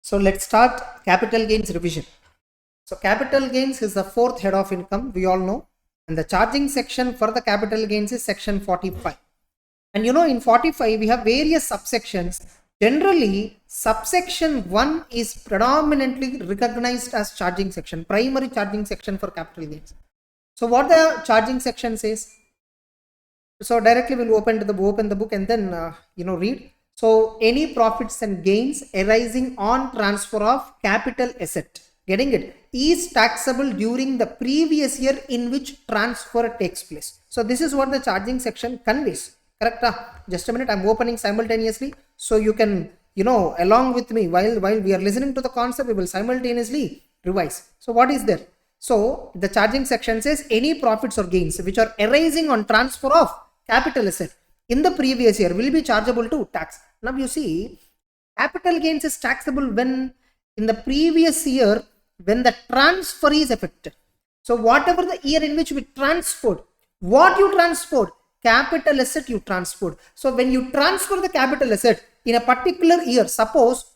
So let's start capital gains revision. So capital gains is the fourth head of income, we all know, and the charging section for the capital gains is section 45. And in 45 we have various subsections. Generally, subsection 1 is predominantly recognized as charging section, primary charging section for capital gains. So what the charging section says? So directly we'll open the book and then read. So any profits and gains arising on transfer of capital asset, getting it, is taxable during the previous year in which transfer takes place. So this is what the charging section conveys. Correct? Just a minute, I'm opening simultaneously so you can along with me while we are listening to the concept, we will simultaneously revise. So what is there? So the charging section says any profits or gains which are arising on transfer of capital asset in the previous year will be chargeable to tax. Now you see, capital gains is taxable when in the previous year when the transfer is effected. So whatever the year in which we transferred, what you transferred, capital asset you transferred. So when you transfer the capital asset in a particular year, suppose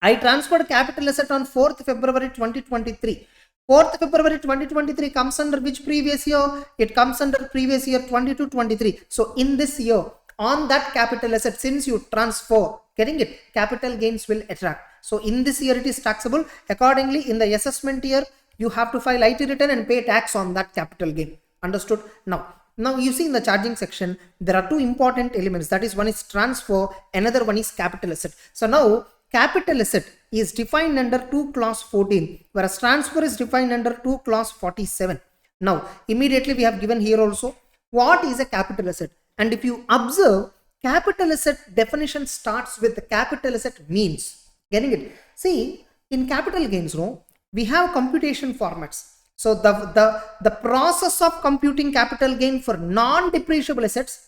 I transferred capital asset on 4th February 2023. 4th February 2023 comes under which previous year? It comes under previous year 22-23. So in this year, on that capital asset, since you transfer, getting it, capital gains will attract. So in this year it is taxable. Accordingly, in the assessment year, you have to file IT return and pay tax on that capital gain. Understood? Now you see in the charging section, there are two important elements. That is, one is transfer, another one is capital asset. So now capital asset is defined under 2 clause 14, whereas transfer is defined under 2 clause 47. Now immediately we have given here also what is a capital asset. And if you observe, capital asset definition starts with the capital asset means. Getting it? See, in capital gains, we have computation formats. So the process of computing capital gain for non-depreciable assets,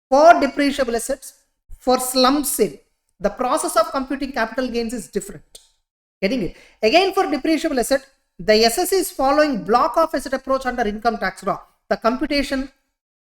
for depreciable assets, for slump sale, the process of computing capital gains is different. Getting it? Again, for depreciable asset, the SSC is following block of asset approach under income tax law. The computation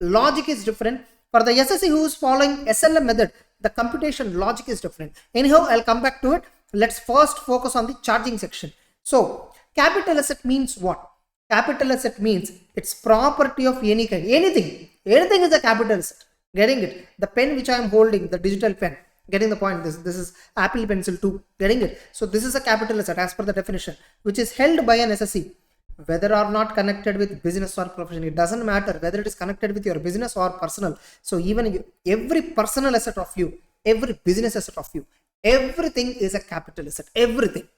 logic is different. For the SSC who is following SLM method, the computation logic is different. Anyhow, I'll come back to it. Let's first focus on the charging section. So capital asset means what? Capital asset means it's property of any kind. Anything is a capital asset. Getting it? The pen which I am holding, the digital pen. Getting the point? This is Apple Pencil 2. Getting it? So this is a capital asset as per the definition, which is held by an SSC, whether or not connected with business or profession. It doesn't matter whether it is connected with your business or personal. So even every personal asset of you, every business asset of you, everything is a capital asset. Everything.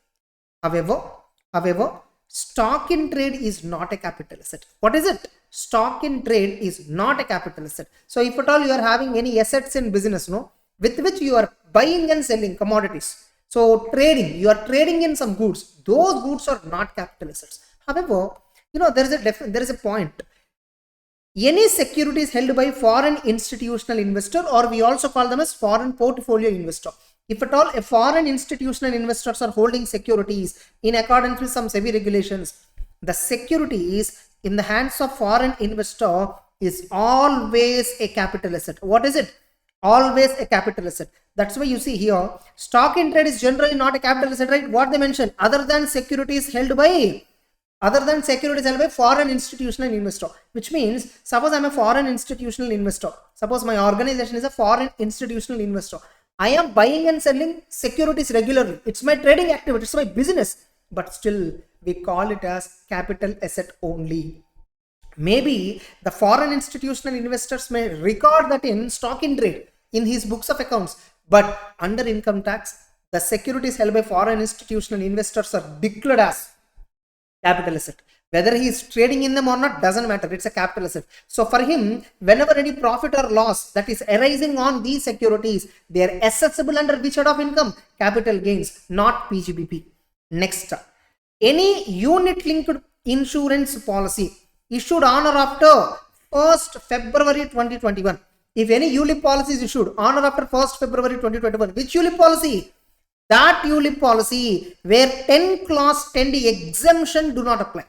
However, stock in trade is not a capital asset. What is it? Stock in trade is not a capital asset. So if at all you are having any assets in business, with which you are buying and selling commodities. So trading, you are trading in some goods. Those goods are not capital assets. However, there is a point. Any securities held by foreign institutional investor, or we also call them as foreign portfolio investor. If at all a foreign institutional investors are holding securities in accordance with some SEBI regulations, the security is in the hands of foreign investor is always a capital asset. What is it? Always a capital asset. That's why you see here, stock in trade is generally not a capital asset, right? What they mentioned, other than securities held by foreign institutional investor, which means suppose I'm a foreign institutional investor. Suppose my organization is a foreign institutional investor. I am buying and selling securities regularly. It's my trading activity. It's my business. But still, we call it as capital asset only. Maybe the foreign institutional investors may record that in stock in trade in his books of accounts. But under income tax, the securities held by foreign institutional investors are declared as capital asset. Whether he is trading in them or not doesn't matter. It's a capital asset. So for him, whenever any profit or loss that is arising on these securities, they are assessable under which head of income? Capital gains, not PGBP. Next, any unit linked insurance policy issued on or after 1st February 2021. If any ULIP policy is issued on or after 1st February 2021, which ULIP policy? That ULIP policy where 10 clause 10D exemption do not apply.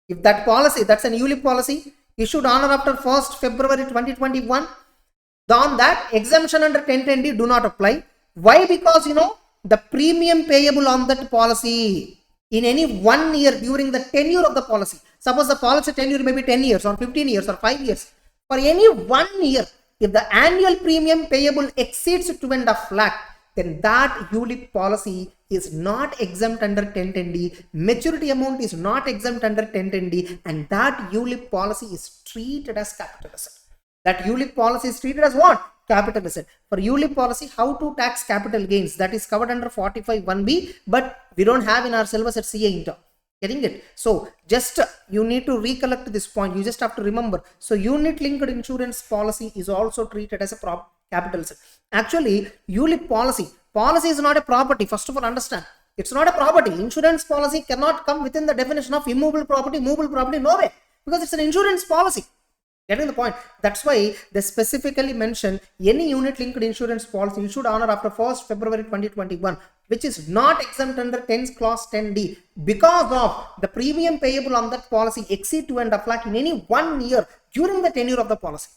If that policy, that's an ULIP policy issued on or after 1st February 2021, on that exemption under 1010D do not apply. Why? Because the premium payable on that policy in any 1 year during the tenure of the policy. Suppose the policy tenure may be 10 years or 15 years or 5 years. For any 1 year, if the annual premium payable exceeds 2.5 lakh, then that ULIP policy is not exempt under 1010D. Maturity amount is not exempt under 1010D, and that ULIP policy is treated as capital asset. That ULIP policy is treated as what? Capital asset. For ULIP policy, how to tax capital gains, that is covered under 45(1)(b), but we don't have in our syllabus at CA Inter. Getting it? So just you need to recollect this point. You just have to remember. So unit linked insurance policy is also treated as a capital asset. Actually, ULIP policy is not a property. First of all, understand. It's not a property. Insurance policy cannot come within the definition of immovable property, movable property, no way. Because it's an insurance policy. Getting the point? That's why they specifically mention any unit linked insurance policy you should honor after 1st February 2021, which is not exempt under 10 clause 10D because of the premium payable on that policy exceed 2.5 lakh in any 1 year during the tenure of the policy.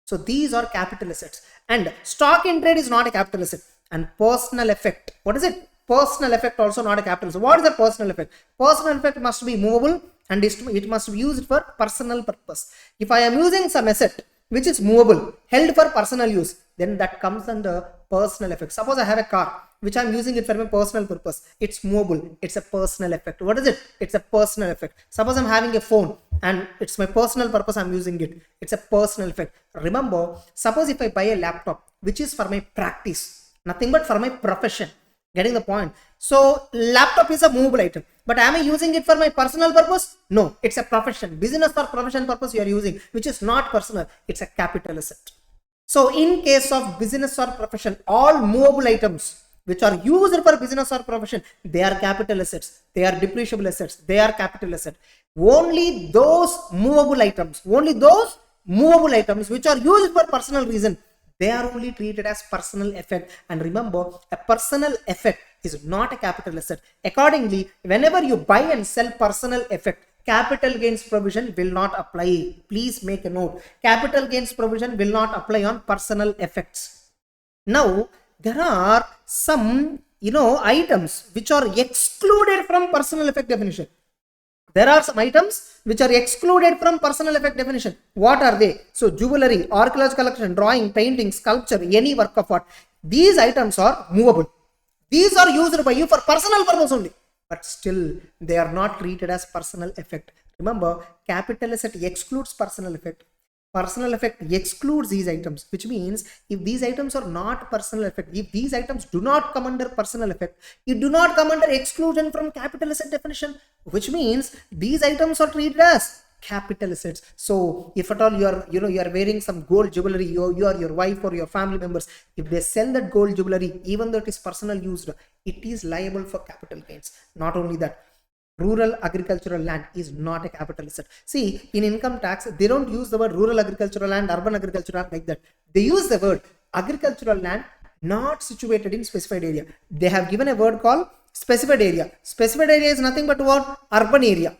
So these are capital assets, and stock in trade is not a capital asset. And personal effect, what is it? Personal effect also not a capital asset. What is the personal effect? Personal effect must be movable, and it must be used for personal purpose. If I am using some asset which is movable, held for personal use, then that comes under personal effect. Suppose I have a car which I am using it for my personal purpose. It's movable. It's a personal effect. What is it? It's a personal effect. Suppose I'm having a phone and it's my personal purpose, I'm using it. It's a personal effect. Remember, suppose if I buy a laptop which is for my practice, nothing but for my profession. Getting the point? So laptop is a movable item, but am I using it for my personal purpose? No, it's a profession, business or profession purpose you are using, which is not personal. It's a capital asset. So in case of business or profession, all movable items which are used for business or profession, they are capital assets. They are depreciable assets. They are capital asset. Only those movable items which are used for personal reason, they are only treated as personal effect. And remember, a personal effect is not a capital asset. Accordingly, whenever you buy and sell personal effect, capital gains provision will not apply. Please make a note. Capital gains provision will not apply on personal effects. Now, there are some, items which are excluded from personal effect definition. There are some items which are excluded from personal effect definition. What are they? So jewelry, archaeological collection, drawing, painting, sculpture, any work of art. These items are movable. These are used by you for personal purpose only. But still, they are not treated as personal effect. Remember, capital asset excludes personal effect. Personal effect excludes these items, which means if these items are not personal effect, if these items do not come under personal effect, it do not come under exclusion from capital asset definition, which means these items are treated as capital assets. So if at all you are wearing some gold jewelry, you or your wife or your family members, if they sell that gold jewelry, even though it is personal used, it is liable for capital gains. Not only that, rural agricultural land is not a capital asset. See, in income tax, they don't use the word rural agricultural land, urban agricultural land like that. They use the word agricultural land not situated in specified area. They have given a word called specified area. Specified area is nothing but what? Urban area.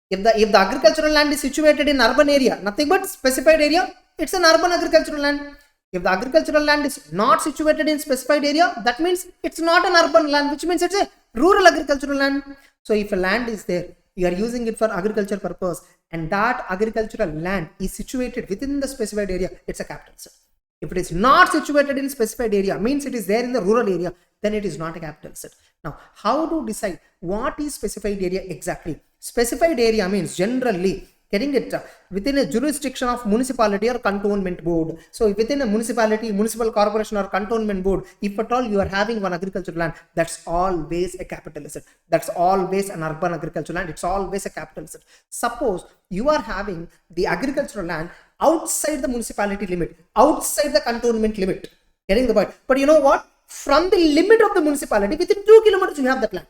If the agricultural land is situated in urban area, nothing but specified area, it's an urban agricultural land. If the agricultural land is not situated in specified area, that means it's not an urban land, which means it's a rural agricultural land. So if a land is there, you are using it for agriculture purpose, and that agricultural land is situated within the specified area, it's a capital asset. If it is not situated in specified area, means it is there in the rural area, then it is not a capital asset. Now, how to decide what is specified area exactly? Specified area means generally getting it within a jurisdiction of municipality or cantonment board. So within a municipality, municipal corporation or cantonment board, if at all you are having one agricultural land, that's always a capital asset. That's always an urban agricultural land. It's always a capital asset. Suppose you are having the agricultural land outside the municipality limit, outside the cantonment limit. Getting the point? But you know what? From the limit of the municipality, within 2 kilometers you have that land.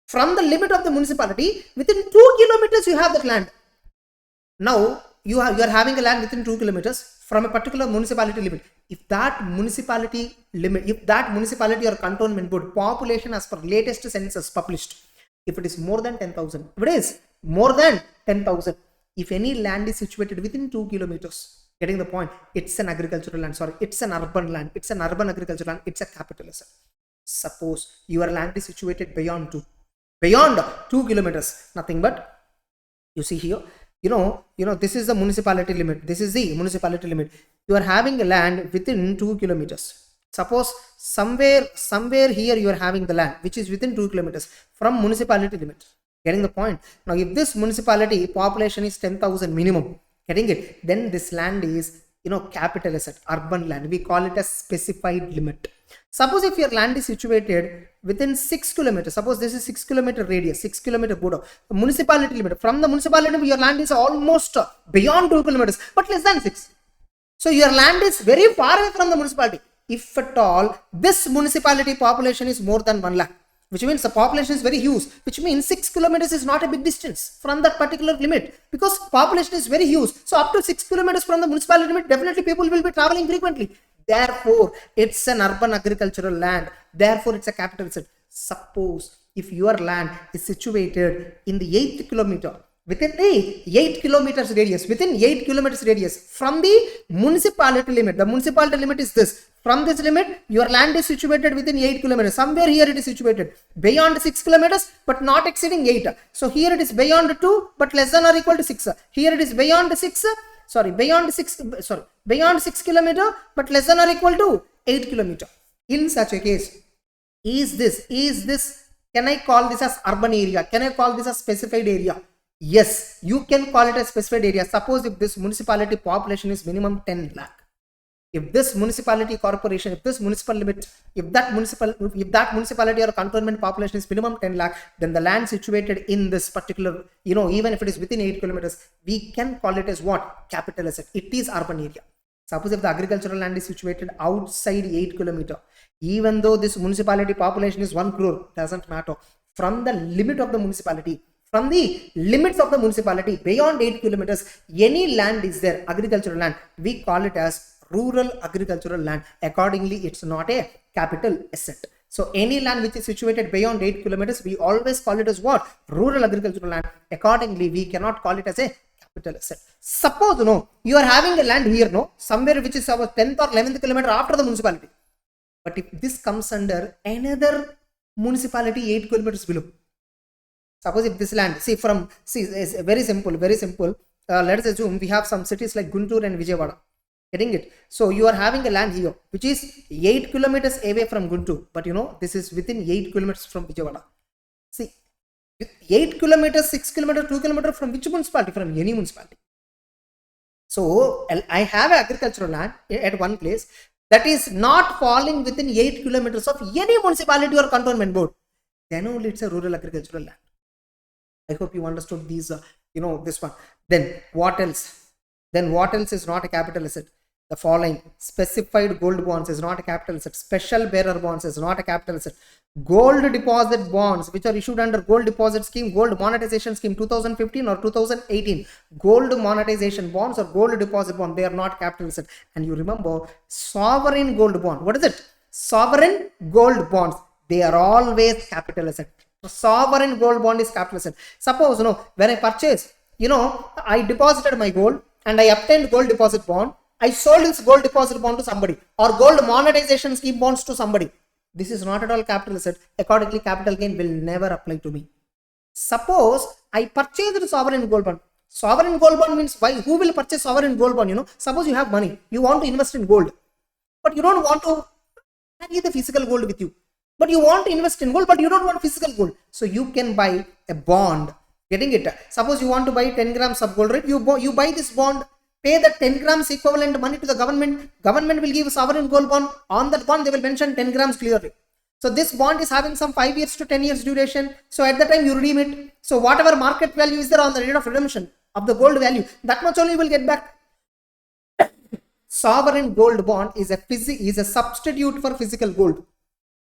From the limit of the municipality, within 2 kilometers you have that land. Now you are having a land within 2 kilometers from a particular municipality limit. If that municipality or cantonment board population as per latest census published, if it is more than 10,000, if it is more than 10,000, if any land is situated within 2 kilometers, getting the point, it's an agricultural land. Sorry, it's an urban land. It's an urban agricultural land. It's a capital asset. Suppose your land is situated beyond 2 kilometers, nothing but, you see here, this is the municipality limit, this is the municipality limit. You are having a land within 2 kilometers. Suppose somewhere here you are having the land which is within 2 kilometers from municipality limit. Getting the point? Now if this municipality population is 10,000 minimum, getting it, then this land is capital asset, urban land. We call it a specified limit. Suppose if your land is situated within 6 kilometers, suppose this is 6 kilometer radius, 6 kilometer border, the municipality limit, from the municipality limit, your land is almost beyond 2 kilometers, but less than 6. So your land is very far away from the municipality. If at all, this municipality population is more than 1 lakh, which means the population is very huge, which means 6 kilometers is not a big distance from that particular limit, because population is very huge. So up to 6 kilometers from the municipality limit, definitely people will be traveling frequently. Therefore, it's an urban agricultural land. Therefore, it's a capital asset. Suppose if your land is situated in the 8th kilometer, within the 8 kilometers radius, from the municipality limit, the municipality limit is this. From this limit, your land is situated within 8 kilometers. Somewhere here it is situated beyond 6 kilometers, but not exceeding 8. So here it is beyond 2, but less than or equal to 6. Here it is beyond 6 kilometer, but less than or equal to 8 kilometer. In such a case, is this, can I call this as urban area? Can I call this as specified area? Yes, you can call it a specified area. Suppose if this municipality population is minimum 10 lakh. If this municipality corporation, if this municipal limit, if that municipality or cantonment population is minimum 10 lakh, then the land situated in this particular, even if it is within 8 kilometers, we can call it as what? Capital asset. It is urban area. Suppose if the agricultural land is situated outside 8 kilometer, even though this municipality population is 1 crore, doesn't matter. From the limit of the municipality, from the limits of the municipality, beyond 8 kilometers, any land is there, agricultural land, we call it as rural agricultural land. Accordingly, it's not a capital asset. So any land which is situated beyond 8 kilometers, we always call it as what? Rural agricultural land. Accordingly, we cannot call it as a capital asset. Suppose you are having a land here, somewhere which is our 10th or 11th kilometer after the municipality. But if this comes under another municipality 8 kilometers below, suppose if this land, it's very simple. Let us assume we have some cities like Guntur and Vijayawada. Getting it? So you are having a land here which is 8 kilometers away from Guntur, but this is within 8 kilometers from Vijayawada. See, 8 kilometers, 6 kilometers, 2 kilometers from which municipality? From any municipality. So I have an agricultural land at one place that is not falling within 8 kilometers of any municipality or cantonment board. Then only it's a rural agricultural land. I hope you understood these, this one. Then what else? Is not a capital asset? The following: specified gold bonds is not a capital asset. Special bearer bonds is not a capital asset. Gold deposit bonds which are issued under gold deposit scheme, gold monetization scheme 2015 or 2018. Gold monetization bonds or gold deposit bond, they are not capital asset. And you remember sovereign gold bond. What is it? Sovereign gold bonds. They are always capital asset. Sovereign gold bond is capital asset. Suppose when I purchase, I deposited my gold and I obtained gold deposit bond. I sold this gold deposit bond to somebody, or gold monetization scheme bonds to somebody. This is not at all capital asset. Accordingly, capital gain will never apply to me. Suppose I purchased the sovereign gold bond. Sovereign gold bond means why? Who will purchase sovereign gold bond? Suppose you have money, you want to invest in gold, but you don't want to carry the physical gold with you. But you want to invest in gold, but you don't want physical gold. So you can buy a bond. Getting it? Suppose you want to buy 10 grams of gold, right? You buy this bond, pay the 10 grams equivalent money to the government. Government will give a sovereign gold bond. On that bond, they will mention 10 grams clearly. So this bond is having some 5 years to 10 years duration. So at the time you redeem it. So whatever market value is there on the rate of redemption of the gold value, that much only you will get back. Sovereign gold bond is a substitute for physical gold.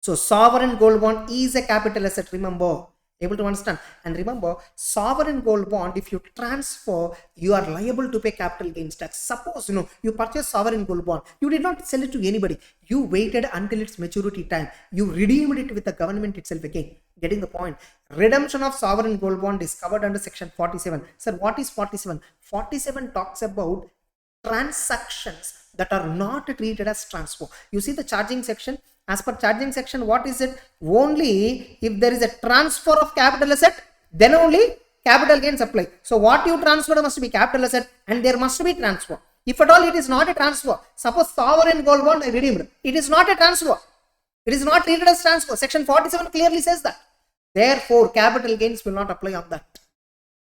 So sovereign gold bond is a capital asset. Remember, able to understand? And remember, sovereign gold bond, if you transfer, you are liable to pay capital gains tax. Suppose you purchase sovereign gold bond, you did not sell it to anybody, you waited until its maturity time, you redeemed it with the government itself again. Getting the point? Redemption of sovereign gold bond is covered under section 47. Sir, what is 47? 47 talks about transactions that are not treated as transfer. You see the charging section, As per charging section, what is it? Only if there is a transfer of capital asset, then only capital gains apply. So what you transferred must be capital asset and there must be transfer. If at all it is not a transfer, suppose sovereign gold bond I redeemed, it is not a transfer. It is not treated as transfer. Section 47 clearly says that. Therefore, capital gains will not apply on that.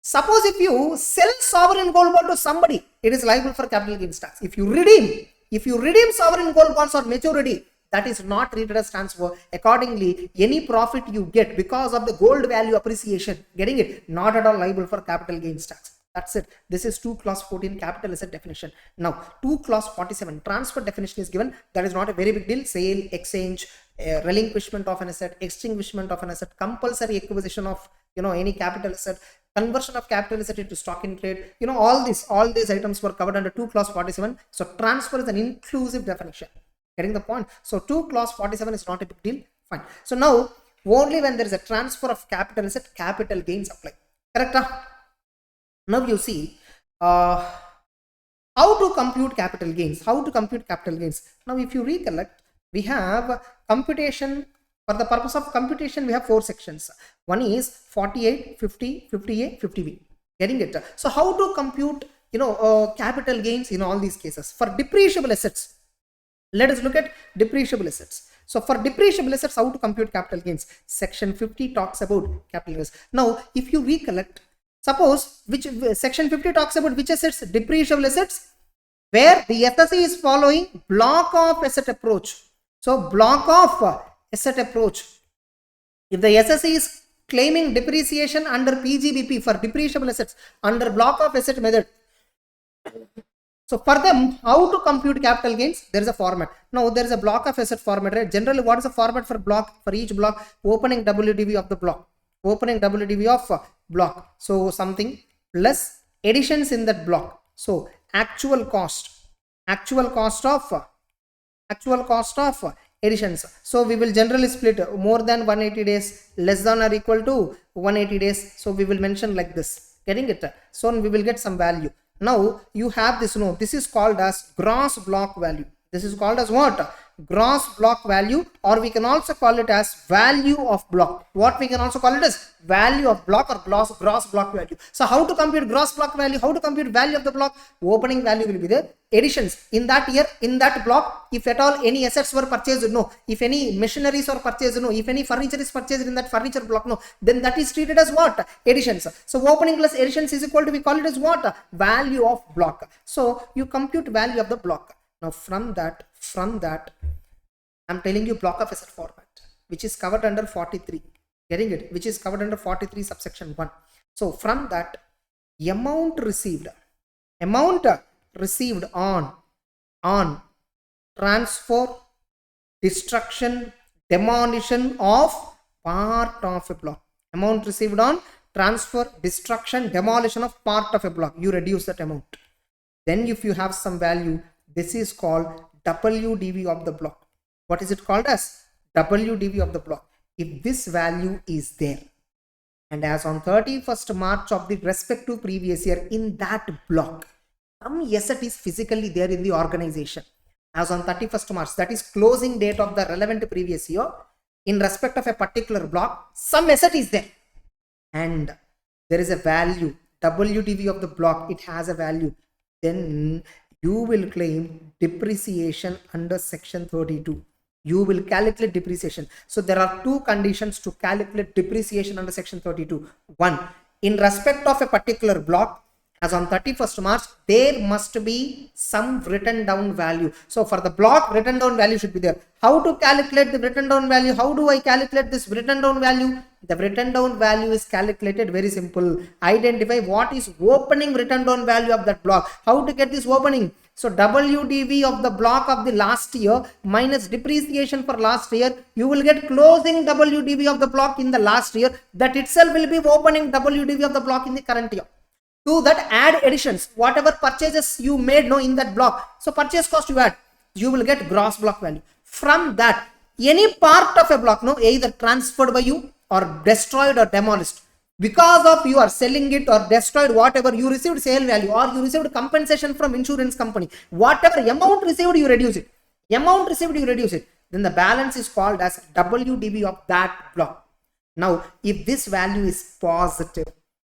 Suppose if you sell sovereign gold bond to somebody, it is liable for capital gains tax. If you redeem sovereign gold bonds on maturity, that is not treated as transfer. Accordingly, any profit you get because of the gold value appreciation, getting it, not at all liable for capital gains tax. That's it. This is 2 clause 14 capital asset definition. Now 2 clause 47 transfer definition is given. That is not a very big deal. Sale, exchange, relinquishment of an asset, extinguishment of an asset, compulsory acquisition of any capital asset, conversion of capital asset into stock in trade. All these items were covered under 2 clause 47. So transfer is an inclusive definition. Getting the point? So 2 clause 47 is not a big deal. Fine. So now only when there is a transfer of capital asset, capital gains apply. Correct? Now you see how to compute capital gains. Now if you recollect, we have computation. For the purpose of computation, we have 4 sections. One is 48, 50, 50A, 50B. Getting it? So how to compute capital gains in all these cases? For depreciable assets, let us look at depreciable assets. So for depreciable assets, how to compute capital gains? Section 50 talks about capital gains. Now if you recollect, suppose which section 50 talks about which assets? Depreciable assets, where the SSE is following block of asset approach. So block of asset approach. If the SSE is claiming depreciation under PGBP for depreciable assets under block of asset method, so for them, how to compute capital gains? There is a format. Now there is a block of asset format, right? Generally, what is the format for block? For each block, opening WDV of the block. So something plus additions in that block. So actual cost of additions. So we will generally split more than 180 days, less than or equal to 180 days. So we will mention like this. Getting it? So we will get some value. Now you have this, this is called as gross block value. This is called as what? Gross block value, or we can also call it as value of block. What we can also call it as value of block or gross block value. So how to compute gross block value? How to compute value of the block? Opening value will be there. Additions in that year, in that block, if at all any assets were purchased, no. If any machineries are purchased, no. If any furniture is purchased in that furniture block, no. Then that is treated as what? Additions. So opening plus additions is equal to, we call it as what? Value of block. So you compute value of the block. Now from that, I'm telling you block of asset format, which is covered under 43. Getting it? Which is covered under 43 subsection 1. So from that, amount received on transfer, destruction, demolition of part of a block. Amount received on transfer, destruction, demolition of part of a block. You reduce that amount. Then if you have some value, this is called WDV of the block. What is it called as? WDV of the block. If this value is there, and as on 31st March of the respective previous year, in that block, some asset is physically there in the organization. As on 31st March, that is closing date of the relevant previous year, in respect of a particular block, some asset is there. And there is a value, WDV of the block, it has a value. Then you will claim depreciation under section 32. You will calculate depreciation. So there are 2 conditions to calculate depreciation under section 32. 1, in respect of a particular block, as on 31st March, there must be some written down value. So for the block, written down value should be there. How to calculate the written down value? How do I calculate this written down value? The written down value is calculated very simple. Identify what is opening written down value of that block. How to get this opening? So WDV of the block of the last year minus depreciation for last year, you will get closing WDV of the block in the last year. That itself will be opening WDV of the block in the current year. To that, add additions, whatever purchases you made in that block. So purchase cost you add, you will get gross block value. From that, any part of a block, either transferred by you or destroyed or demolished, because of you are selling it or destroyed, whatever, you received sale value or you received compensation from insurance company, whatever amount received, you reduce it. then the balance is called as WDV of that block. Now, if this value is positive,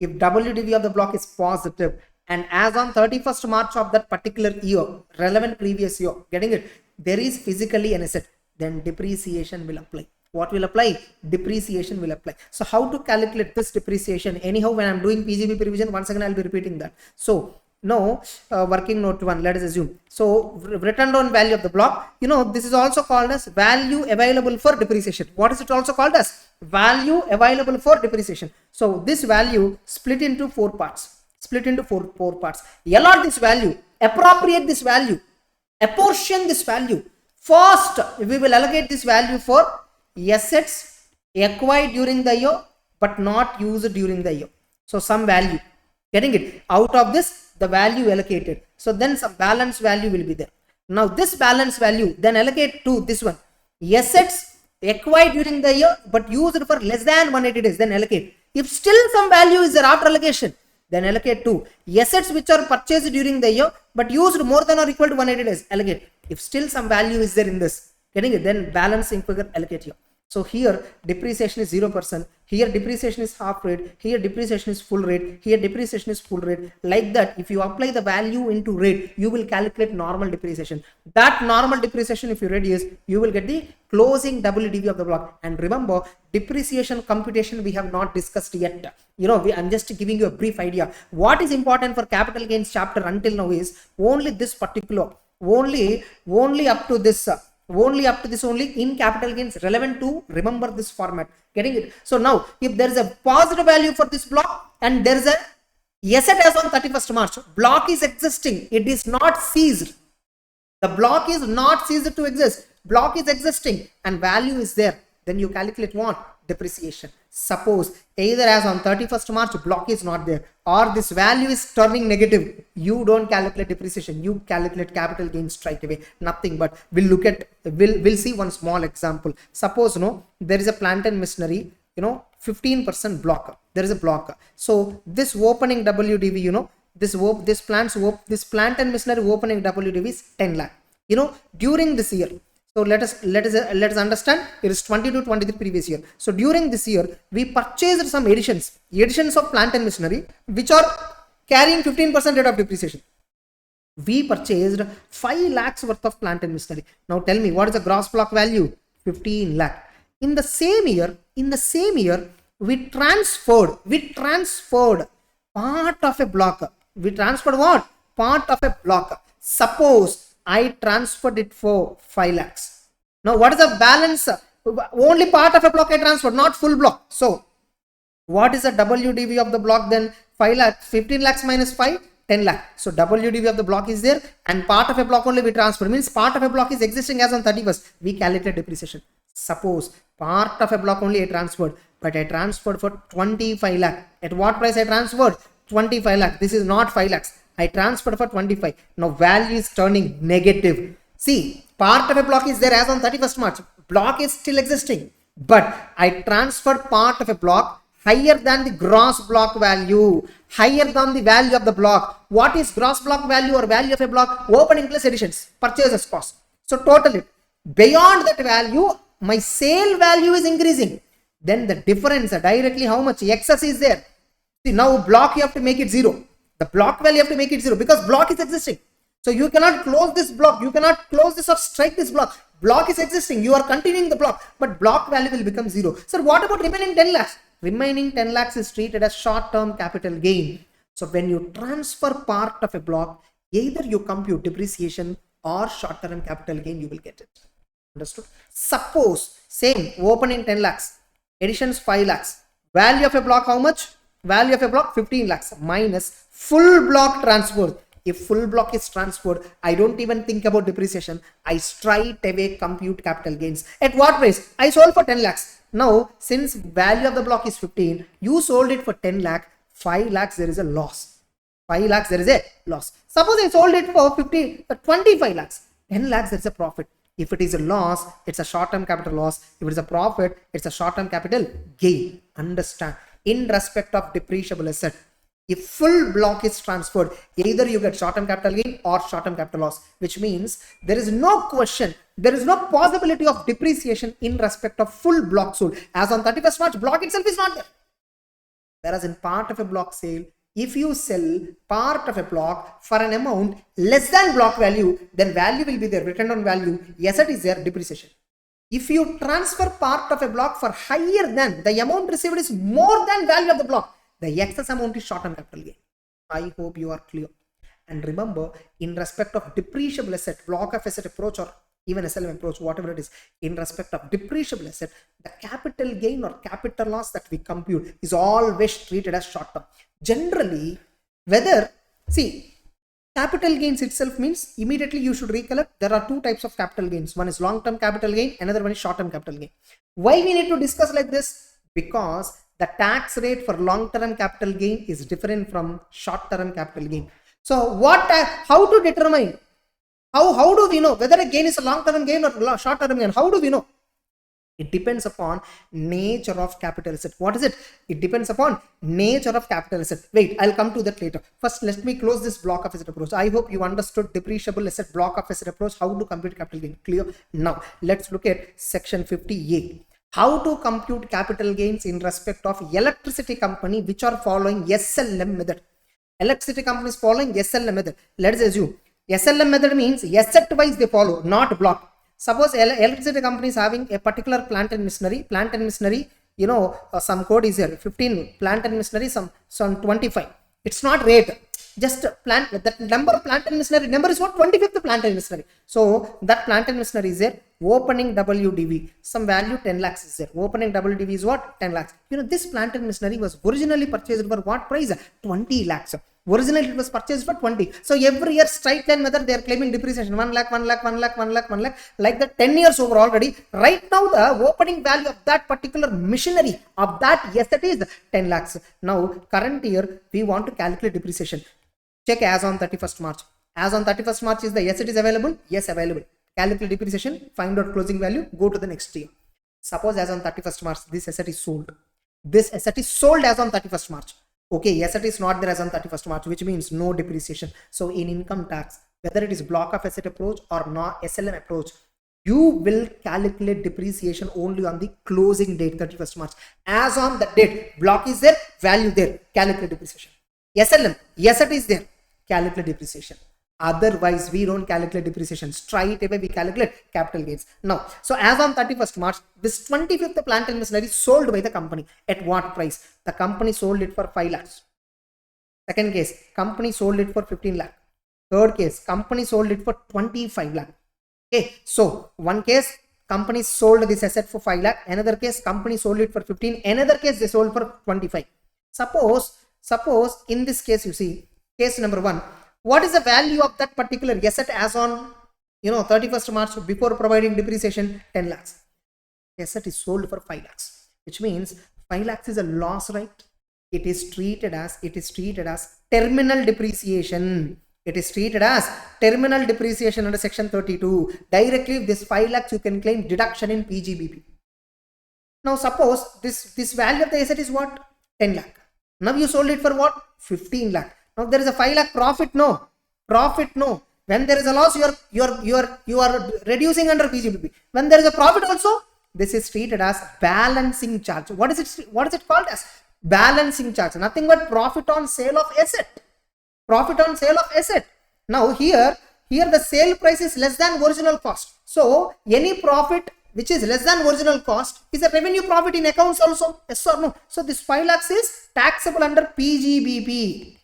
if WDV of the block is positive, and as on 31st March of that particular year, relevant previous year, getting it, there is physically an asset, then depreciation will apply. What will apply? Depreciation will apply. So how to calculate this depreciation? Anyhow, when I'm doing PGB revision, once again I'll be repeating that. So now working note 1, let us assume. So written down value of the block, this is also called as value available for depreciation. What is it also called as? Value available for depreciation. So this value split into 4 parts. Split into four parts. Allot this value, appropriate this value, apportion this value. First, we will allocate this value for assets acquired during the year but not used during the year. So some value, getting it, out of this the value allocated. So then some balance value will be there. Now this balance value then allocate to this one, assets acquired during the year but used for less than 180 days, then allocate. If still some value is there after allocation, then allocate to assets which are purchased during the year but used more than or equal to 180 days, allocate. If still some value is there in this, getting it, then balancing figure allocate here. So here depreciation is 0%, here depreciation is half rate, here depreciation is full rate, here depreciation is full rate. Like that, if you apply the value into rate, you will calculate normal depreciation. That normal depreciation, if you reduce, you will get the closing WDV of the block. And remember, depreciation computation we have not discussed yet. I'm just giving you a brief idea. What is important for capital gains chapter until now is only this particular, only up to this. Only in capital gains relevant to remember this format, getting it. So now if there is a positive value for this block and there is a asset as on 31st March, block is existing, it is not seized, the block is not ceased to exist, block is existing and value is there, then you calculate what? Depreciation. Suppose either as on 31st March block is not there or this value is turning negative, you don't calculate depreciation, you calculate capital gains straight away. Nothing but we'll see one small example. Suppose there is a plant and machinery, 15% block, there is a block. So this opening WDV, this plant and machinery opening WDV is 10 lakh, during this year. So let us understand, it is 22 23 previous year. So during this year we purchased some additions of plant and machinery which are carrying 15% rate of depreciation. We purchased 5 lakhs worth of plant and machinery. Now tell me, what is the gross block value? 15 lakh. In the same year we transferred part of a block. We transferred what? Part of a block. Suppose I transferred it for 5 lakhs. Now what is the balance? Only part of a block I transferred, not full block. So what is the WDV of the block then? 5 lakhs, 15 lakhs minus 5, 10 lakh. So WDV of the block is there and part of a block only we transfer. Means part of a block is existing as on 31st. We calculate depreciation. Suppose part of a block only I transferred, but I transferred for 25 lakh. At what price I transferred? 25 lakh. This is not 5 lakhs. I transferred for 25. Now value is turning negative. See, part of a block is there as on 31st March. Block is still existing, but I transferred part of a block higher than the gross block value, higher than the value of the block. What is gross block value or value of a block? Opening plus additions, purchases cost. So total it. Beyond that value, my sale value is increasing. Then the difference directly how much excess is there. See, now block you have to make it 0. The block value you have to make it 0 because block is existing. So you cannot close this block. You cannot close this or strike this block. Block is existing. You are continuing the block, but block value will become 0. So what about remaining 10 lakhs? Remaining 10 lakhs is treated as short-term capital gain. So when you transfer part of a block, either you compute depreciation or short-term capital gain, you will get it. Understood? Suppose same opening 10 lakhs, additions 5 lakhs. Value of a block how much? Value of a block 15 lakhs minus full block transfer. If full block is transferred, I don't even think about depreciation. I straight away compute capital gains. At what price? I sold for 10 lakhs. Now, since value of the block is 15, you sold it for 10 lakh, 5 lakhs there is a loss. 5 lakhs there is a loss. Suppose I sold it for 25 lakhs. 10 lakhs there is a profit. If it is a loss, it's a short-term capital loss. If it is a profit, it's a short-term capital gain. Understand? In respect of depreciable asset, If full block is transferred, either you get short-term capital gain or short-term capital loss, which means there is no question, there is no possibility of depreciation in respect of full block sold. As on 31st March, block itself is not there. Whereas in part of a block sale, if you sell part of a block for an amount less than block value, then value will be there, return on value, asset is there, depreciation. If you transfer part of a block for higher than the amount received is more than value of the block, the excess amount is short-term capital gain. I hope you are clear. And remember, in respect of depreciable asset, block of asset approach or even SLM approach, whatever it is, in respect of depreciable asset, the capital gain or capital loss that we compute is always treated as short-term. Generally, whether, see, capital gains itself means immediately you should recollect there are two types of capital gains. One is long-term capital gain, another one is short-term capital gain. Why we need to discuss like this? Because the tax rate for long-term capital gain is different from short-term capital gain. So how to determine, how do we know whether a gain is a long-term gain or short-term gain? How do we know? It depends upon nature of capital asset. What is it? It depends upon nature of capital asset. Wait, I'll come to that later. First, let me close this block of asset approach. I hope you understood depreciable asset, block of asset approach, how to compute capital gain. Clear? Now, let's look at section 50A. How to compute capital gains in respect of electricity company which are following SLM method. Electricity companies following SLM method. Let's assume SLM method means asset wise they follow, not block. Suppose electricity company is having a particular plant and machinery, you know, some code is here, 15 plant and machinery, some 25. It's not rate, just plant, that number plant and machinery number is what? 25th plant and machinery. So that plant and machinery is there. Opening WDV, some value 10 lakhs is there. Opening WDV is what? 10 lakhs. You know, this plant and machinery was originally purchased for what price? 20 lakhs. Originally it was purchased for 20. So every year straight line method they are claiming depreciation 1 lakh, 1 lakh, 1 lakh, 1 lakh, 1 lakh, like that 10 years over already. Right now the opening value of that particular machinery of that asset is 10 lakhs. Now current year we want to calculate depreciation. Check as on 31st March. As on 31st March is the asset is available? Yes, available. Calculate depreciation, find out closing value, go to the next year. Suppose as on 31st March this asset is sold. This asset is sold as on 31st March. Okay, asset is not there as on 31st March, which means no depreciation. So in income tax, whether it is block of asset approach or not SLM approach, you will calculate depreciation only on the closing date, 31st March. As on the date, block is there, value there, calculate depreciation. SLM, asset is there, calculate depreciation. Otherwise, we don't calculate depreciation. Straight away, we calculate capital gains. Now, so as on 31st March, this 25th plant and machinery sold by the company. At what price? The company sold it for 5 lakhs. Second case, company sold it for 15 lakh. Third case, company sold it for 25 lakh. Okay, so one case, company sold this asset for 5 lakh. Another case, company sold it for 15. Another case, they sold for 25. Suppose in this case, you see, case number 1. What is the value of that particular asset as on 31st March before providing depreciation? 10 lakhs. Asset is sold for 5 lakhs, which means 5 lakhs is a loss, right? It is treated as terminal depreciation. It is treated as terminal depreciation under section 32. Directly this 5 lakhs you can claim deduction in PGBP. Now suppose this value of the asset is what? 10 lakh. Now you sold it for what? 15 lakh. Now there is a 5 lakh profit, no. Profit, no. When there is a loss, you are reducing under PGBP. When there is a profit also, this is treated as balancing charge. What is it called as? Balancing charge. Nothing but profit on sale of asset. Profit on sale of asset. Now here the sale price is less than original cost. So any profit which is less than original cost is a revenue profit in accounts also. Yes or no? So this 5 lakhs is taxable under PGBP.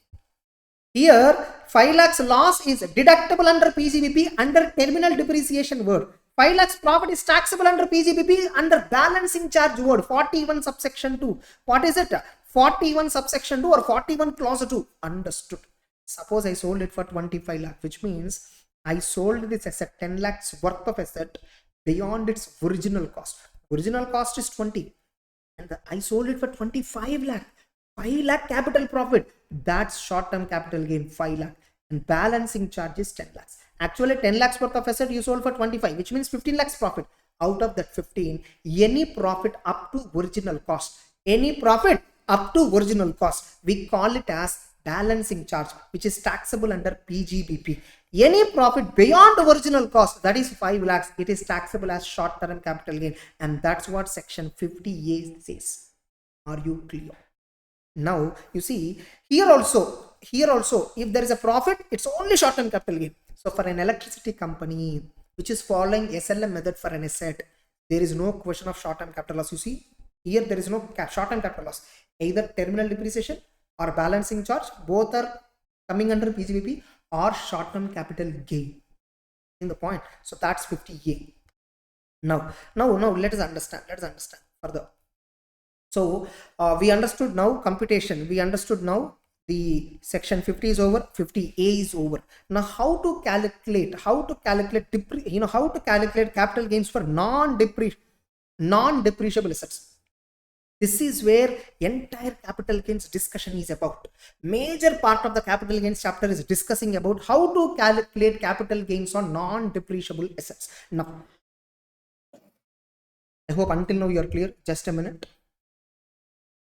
Here 5 lakhs loss is deductible under PGBP under terminal depreciation word. 5 lakhs profit is taxable under PGBP under balancing charge word 41 subsection 2. What is it? 41 subsection 2 or 41 clause 2. Understood. Suppose I sold it for 25 lakh, which means I sold this asset 10 lakhs worth of asset beyond its original cost. Original cost is 20 and I sold it for 25 lakh. 5 lakh capital profit. That's short-term capital gain 5 lakh and balancing charge is 10 lakhs. Actually 10 lakhs worth of asset you sold for 25, which means 15 lakhs profit. Out of that 15, any profit up to original cost, we call it as balancing charge, which is taxable under PGBP. Any profit beyond original cost, that is 5 lakhs, it is taxable as short-term capital gain, and that's what section 50A says. Are you clear? Now you see here also, if there is a profit, it's only short-term capital gain. So for an electricity company which is following SLM method for an asset, there is no question of short-term capital loss. You see here, there is no short-term capital loss. Either terminal depreciation or balancing charge, both are coming under PGBP, or short-term capital gain in the point. So that's 50A. Now let us understand further. So we understood now computation, we understood now the section 50 is over, 50A is over. Now how to calculate capital gains for non-depreciable assets. This is where entire capital gains discussion is about. Major part of the capital gains chapter is discussing about how to calculate capital gains on non-depreciable assets. Now, I hope until now you are clear. Just a minute.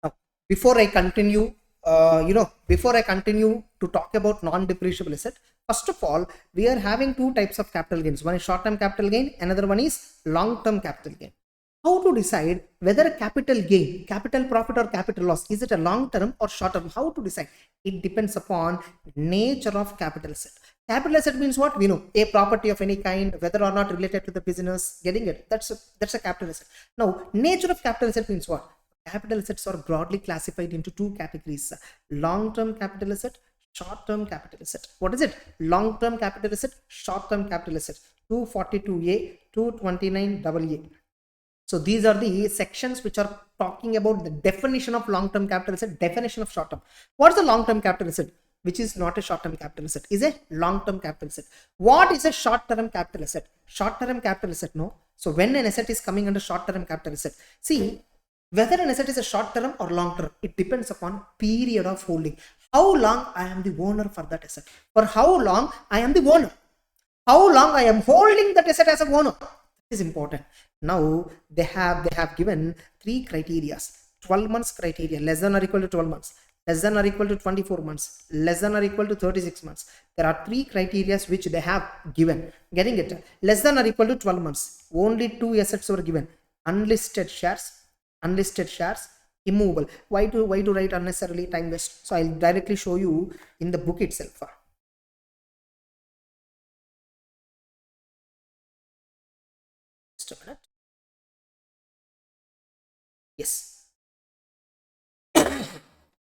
Now, before I continue to talk about non-depreciable asset, first of all, we are having two types of capital gains. One is short-term capital gain, another one is long-term capital gain. How to decide whether a capital gain, capital profit or capital loss, is it a long term or short term? How to decide? It depends upon nature of capital asset. Capital asset means what? We know a property of any kind, whether or not related to the business. Getting it? That's a capital asset. Now, nature of capital asset means what? Capital assets are broadly classified into two categories: long-term capital asset, short-term capital asset. What is it? Long-term capital asset, short-term capital asset. 242A, 229AA. So these are the sections which are talking about the definition of long-term capital asset, definition of short-term. What is a long-term capital asset? Which is not a short-term capital asset, is a long-term capital asset. What is a short-term capital asset? Short-term capital asset, no. So when an asset is coming under short-term capital asset, see, whether an asset is a short-term or long-term, it depends upon period of holding. How long I am the owner for that asset? For how long I am the owner? How long I am holding that asset as a owner? Is important. Now they have given three criteria: 12 months criteria, less than or equal to 12 months, less than or equal to 24 months, less than or equal to 36 months. There are three criteria which they have given. Getting it? Less than or equal to 12 months, only two assets were given: unlisted shares, immovable. Why to write unnecessarily time waste? So I'll directly show you in the book itself. A minute. Yes.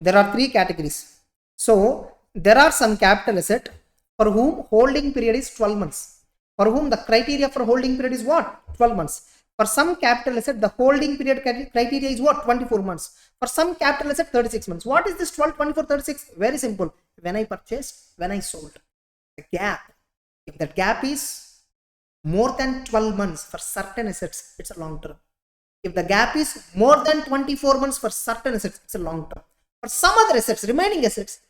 There are three categories. So there are some capital asset for whom holding period is 12 months. For whom the criteria for holding period is what? 12 months. For some capital asset, the holding period criteria is what? 24 months. For some capital asset, 36 months. What is this 12, 24, 36? Very simple. When I purchased, when I sold. The gap. If that gap is more than 12 months for certain assets, it's a long term. If the gap is more than 24 months for certain assets, it's a long term. For some other assets, remaining assets,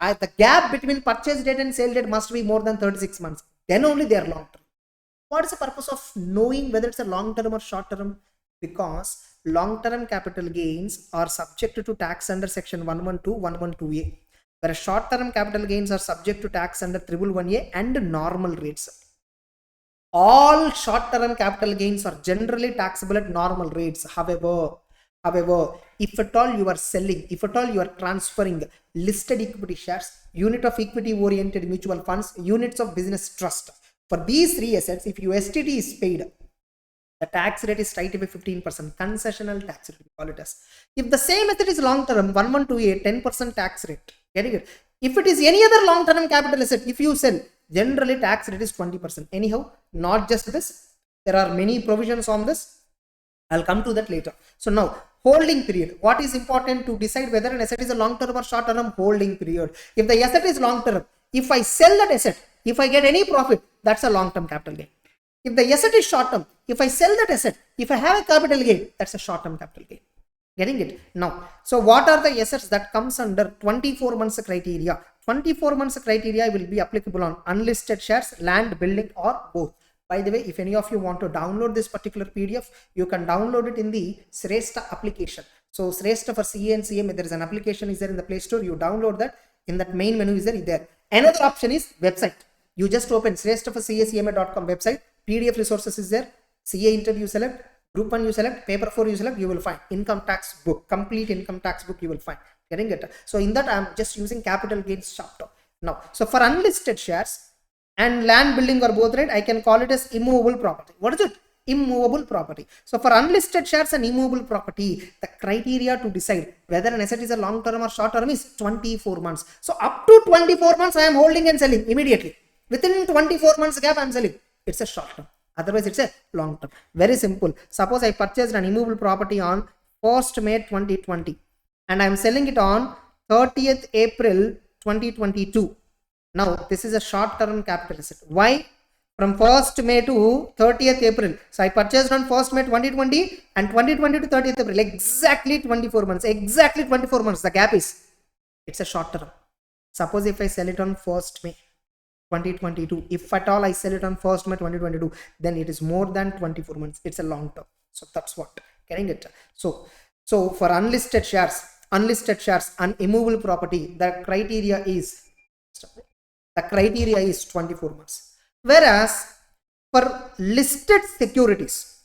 the gap between purchase date and sale date must be more than 36 months. Then only they are long term. What is the purpose of knowing whether it's a long term or short term? Because long term capital gains are subject to tax under section 112, 112A, whereas short term capital gains are subject to tax under 111A and normal rates. All short-term capital gains are generally taxable at normal rates. However, if at all you are selling, if at all you are transferring listed equity shares, unit of equity-oriented mutual funds, units of business trust, for these three assets, if USTT is paid, the tax rate is straight away 15%, concessional tax rate, we call it as. If the same asset is long-term, 112A, 10% tax rate. Getting it? If it is any other long-term capital asset, if you sell, generally tax rate is 20%. Anyhow, not just this, there are many provisions on this. I'll come to that later. So now, holding period. What is important to decide whether an asset is a long-term or short-term? Holding period. If the asset is long-term, if I sell that asset, if I get any profit, that's a long-term capital gain. If the asset is short-term, if I sell that asset, if I have a capital gain, that's a short-term capital gain. Getting it? Now, so what are the assets that comes under 24 months criteria? 24 months criteria will be applicable on unlisted shares, land, building, or both. By the way, if any of you want to download this particular PDF, you can download it in the Shrestha application. So Shrestha for CA and CM, there is an application is there in the Play Store. You download that. In that main menu is there. Another option is website. You just open srestafacacma.com website. PDF resources is there. CA interview select. Group 1 you select. Paper 4 you select. You will find income tax book. Complete income tax book you will find. Getting it? So in that I am just using capital gains chapter. Now, so for unlisted shares and land building are both right, I can call it as immovable property. What is it? Immovable property. So for unlisted shares and immovable property, the criteria to decide whether an asset is a long term or short term is 24 months. So up to 24 months I am holding and selling immediately. Within 24 months gap I am selling. It's a short term. Otherwise it's a long term. Very simple. Suppose I purchased an immovable property on 1st May 2020 and I am selling it on 30th April 2022. Now this is a short term capital asset. Why? From 1st May to 30th April. So I purchased on 1st May 2020 and 2020 to 30th April. Exactly 24 months. Exactly 24 months. The gap is, it's a short term. Suppose if I sell it on 1st May 2022, if at all I sell it on 1st May 2022, then it is more than 24 months. It's a long term. So that's what. Getting it? So for unlisted shares and immovable property, the criteria is 24 months. Whereas for listed securities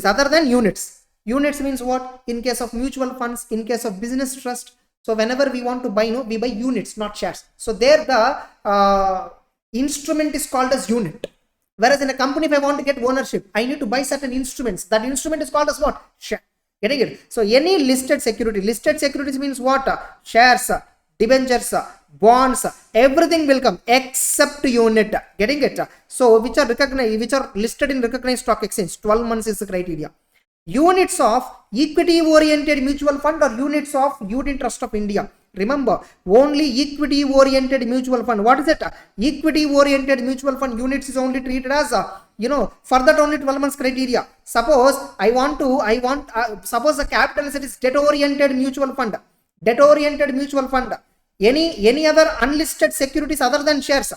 other than units means what? In case of mutual funds, in case of business trust. So whenever we want to buy, we buy units, not shares. So there the instrument is called as unit. Whereas in a company, if I want to get ownership, I need to buy certain instruments. That instrument is called as what? Share. Getting it? So any listed securities means what? Shares, debentures, bonds, everything will come except unit. Getting it? So which are recognized, which are listed in recognized stock exchange, 12 months is the criteria. Units of equity oriented mutual fund or units of unit trust of India. Remember, only equity oriented mutual fund. What is it? Equity oriented mutual fund units is only treated as for that only 12 months criteria. Suppose suppose the capital asset is debt oriented mutual fund. Any other unlisted securities other than shares.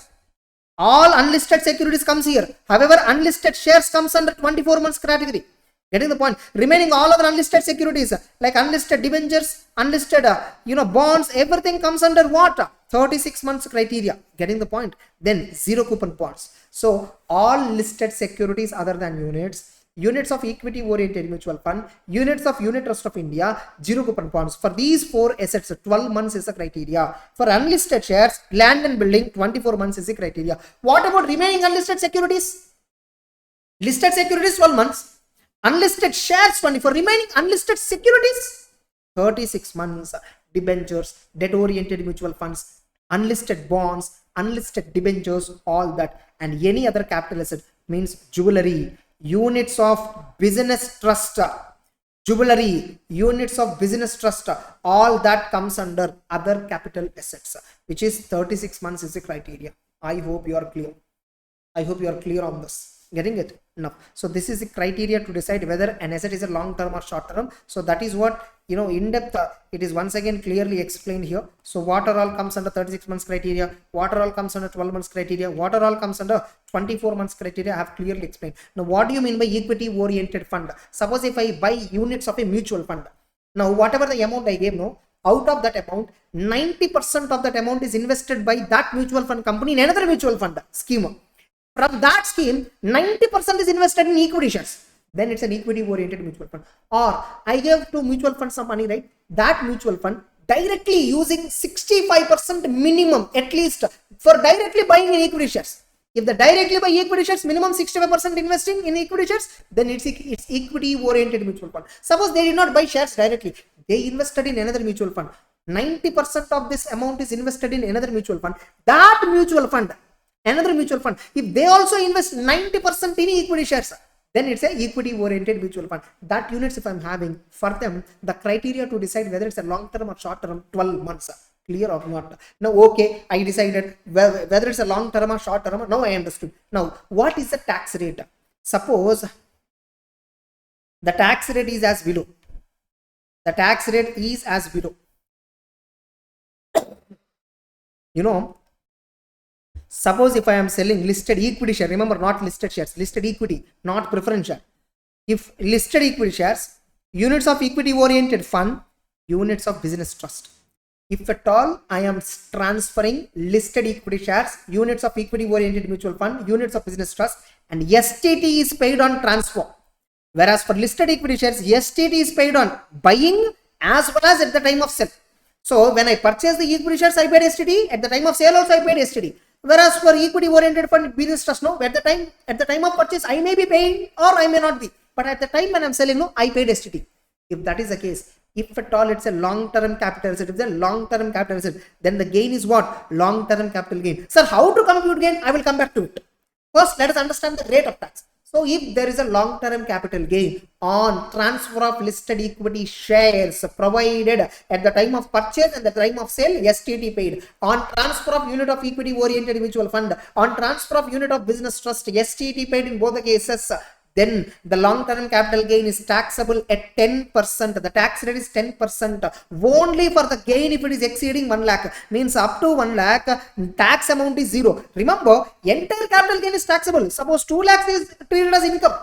All unlisted securities comes here. However, unlisted shares comes under 24 months category. Getting the point? Remaining all other unlisted securities like unlisted debentures, unlisted bonds, everything comes under what? 36 months criteria. Getting the point? Then zero coupon bonds. So all listed securities other than units of equity oriented mutual fund, units of unit trust of India, zero coupon bonds. For these four assets, 12 months is the criteria. For unlisted shares, land and building, 24 months is the criteria. What about remaining unlisted securities? Listed securities 12 months. Unlisted shares 24, remaining unlisted securities 36 months. Debentures, debt oriented mutual funds, unlisted bonds, unlisted debentures, all that, and any other capital asset means jewelry, units of business trust, all that comes under other capital assets, which is 36 months is the criteria. I hope you are clear. On this. Getting it? No. So this is the criteria to decide whether an asset is a long term or short term. So that is what, in depth, it is once again clearly explained here. So what are all comes under 36 months criteria, what are all comes under 12 months criteria, what are all comes under 24 months criteria, I have clearly explained. Now what do you mean by equity oriented fund? Suppose if I buy units of a mutual fund. Now whatever the amount I gave, out of that amount, 90% of that amount is invested by that mutual fund company in another mutual fund scheme. From that scheme, 90% is invested in equity shares. Then it's an equity oriented mutual fund. Or I gave to mutual fund some money, right? That mutual fund directly using 65% minimum at least for directly buying in equity shares. If they directly buy equity shares, minimum 65% investing in equity shares, then it's equity oriented mutual fund. Suppose they did not buy shares directly. They invested in another mutual fund. 90% of this amount is invested in another mutual fund. That mutual fund, another mutual fund, if they also invest 90% in equity shares, then it's a equity oriented mutual fund. That units if I'm having, for them, the criteria to decide whether it's a long term or short term, 12 months. Clear or not? Now, okay, I decided whether it's a long term or short term. Now I understood. Now, what is the tax rate? Suppose the tax rate is as below. The tax rate is as below. Suppose if I am selling listed equity share, remember not listed shares, listed equity, not preference share. If listed equity shares, units of equity oriented fund, units of business trust. If at all I am transferring listed equity shares, units of equity oriented mutual fund, units of business trust, and STT is paid on transfer. Whereas for listed equity shares, STT is paid on buying as well as at the time of sale. So when I purchase the equity shares, I paid STT. At the time of sale also I paid STT. Whereas for equity oriented fund, business trust, no, at the time of purchase I may be paying or I may not be. But at the time when I'm selling, no, I paid STT. If that is the case, if at all it's a long-term capital asset, if it's a long-term capital asset, then the gain is what? Long-term capital gain. Sir, how to compute gain? I will come back to it. First, let us understand the rate of tax. So if there is a long-term capital gain on transfer of listed equity shares provided at the time of purchase and the time of sale, STT paid. On transfer of unit of equity oriented mutual fund, on transfer of unit of business trust, STT paid in both the cases. Then the long-term capital gain is taxable at 10%. The tax rate is 10%. Only for the gain if it is exceeding 1 lakh. Means up to 1 lakh, tax amount is 0. Remember, entire capital gain is taxable. Suppose 2 lakhs is treated as income.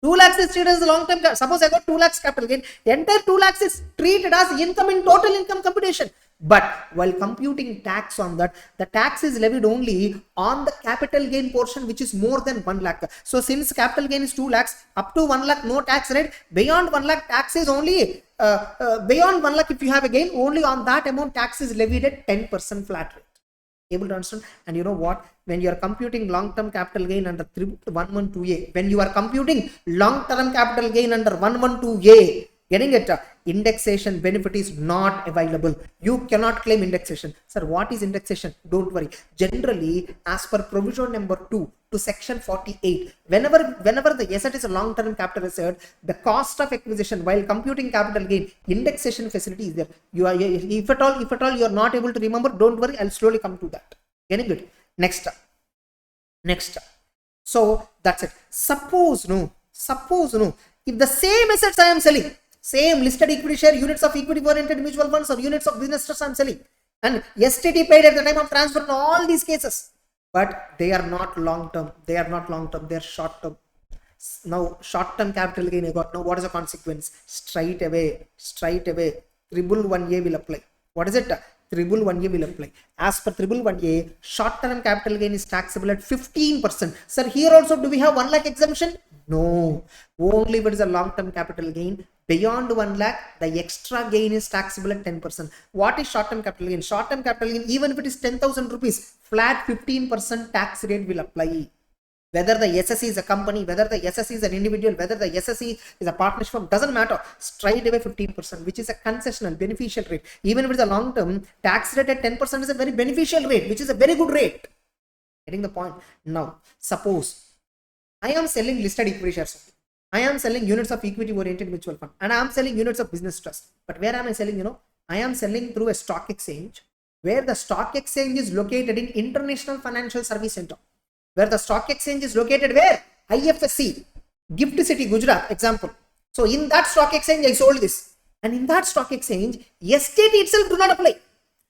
2 lakhs is treated as long-term. Suppose I got 2 lakhs capital gain. Entire 2 lakhs is treated as income in total income computation. But while computing tax on that, the tax is levied only on the capital gain portion which is more than 1 lakh. So since capital gain is 2 lakhs, up to 1 lakh no tax rate. Beyond 1 lakh tax is only, beyond 1 lakh if you have a gain, only on that amount tax is levied at 10% flat rate. Able to understand? And you know what? When you are computing long-term capital gain under 112A, when you are computing long-term capital gain under 112A, getting it, indexation benefit is not available. You cannot claim indexation. Sir, what is indexation? Don't worry. Generally, as per provision number 2 to section 48, whenever the asset is a long-term capital asset, the cost of acquisition while computing capital gain, indexation facility is there. If at all you are not able to remember, don't worry. I'll slowly come to that. Getting it? Next. So that's it. Suppose no, if the same assets I am selling, same listed equity share, units of equity oriented mutual funds or units of business trust I am selling, and STT paid at the time of transfer in all these cases, but they are not long term, they are short term. Now short term capital gain I got. Now what is the consequence? Straight away 111A will apply. What is it? 111A will apply. As per 111A, short term capital gain is taxable at 15%. Sir, here also do we have 1 lakh exemption? No, only if it is a long term capital gain. Beyond 1 lakh, the extra gain is taxable at 10%. What is short term capital gain? Short term capital gain, even if it is 10,000 rupees, flat 15% tax rate will apply. Whether the SSE is a company, whether the SSE is an individual, whether the SSE is a partnership firm, doesn't matter. Straight away 15%, which is a concessional, beneficial rate. Even if it's a long term, tax rate at 10% is a very beneficial rate, which is a very good rate. Getting the point? Now, suppose I am selling listed equity shares. I am selling units of equity oriented mutual fund, and I am selling units of business trust. But where am I selling? I am selling through a stock exchange, where the stock exchange is located in International Financial Service Center. Where the stock exchange is located where? IFSC, Gift City, Gujarat, example. So in that stock exchange, I sold this. And in that stock exchange, STT itself do not apply.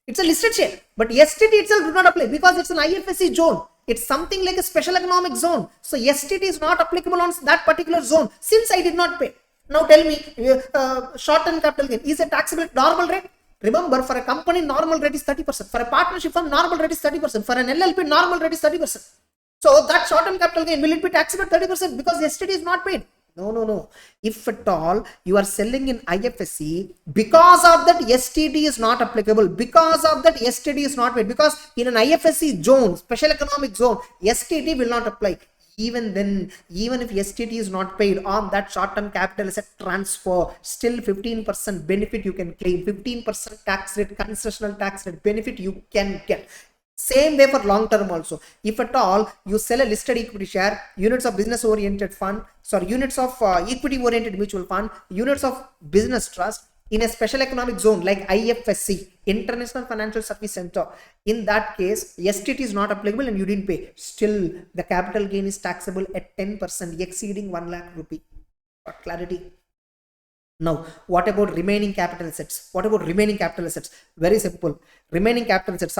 It's a listed share, but STT itself do not apply because it's an IFSC zone. It's something like a special economic zone. So STT is not applicable on that particular zone since I did not pay. Now tell me, short-term capital gain, is it taxable at normal rate? Remember, for a company, normal rate is 30%. For a partnership firm, normal rate is 30%. For an LLP, normal rate is 30%. So that short-term capital gain, will it be taxable at 30% because STT is not paid? No. If at all you are selling in IFSC, because of that STT is not applicable. Because of that STT is not paid. Because in an IFSC zone, special economic zone, STT will not apply. Even then, even if STT is not paid on that short-term capital asset transfer, still 15% benefit you can claim. 15% tax rate, concessional tax rate benefit you can get. Same way for long term also. If at all you sell a listed equity share, units of business oriented fund, units of equity oriented mutual fund, units of business trust in a special economic zone like IFSC, International Financial Service Center, in that case, STT is not applicable and you didn't pay. Still, the capital gain is taxable at 10%, exceeding 1 lakh rupee. For clarity. Now, what about remaining capital assets? Very simple. Remaining capital assets.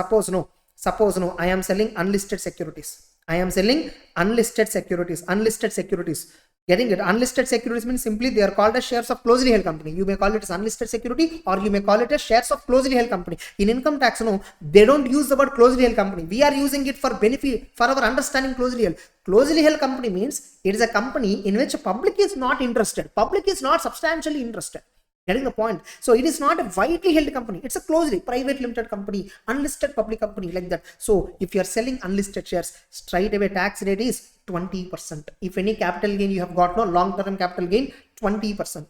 Suppose I am selling unlisted securities. Unlisted securities. Getting it? Unlisted securities means simply they are called as shares of closely held company. You may call it as unlisted security, or you may call it as shares of closely held company. In income tax, no, they don't use the word closely held company. We are using it for benefit, for our understanding closely held. Closely held company means it is a company in which public is not interested. Public is not substantially interested. Getting the point? So it is not a widely held company. It's a closely private limited company, unlisted public company, like that. So if you are selling unlisted shares, straight away tax rate is 20%. If any capital gain you have got, no long-term capital gain, 20%.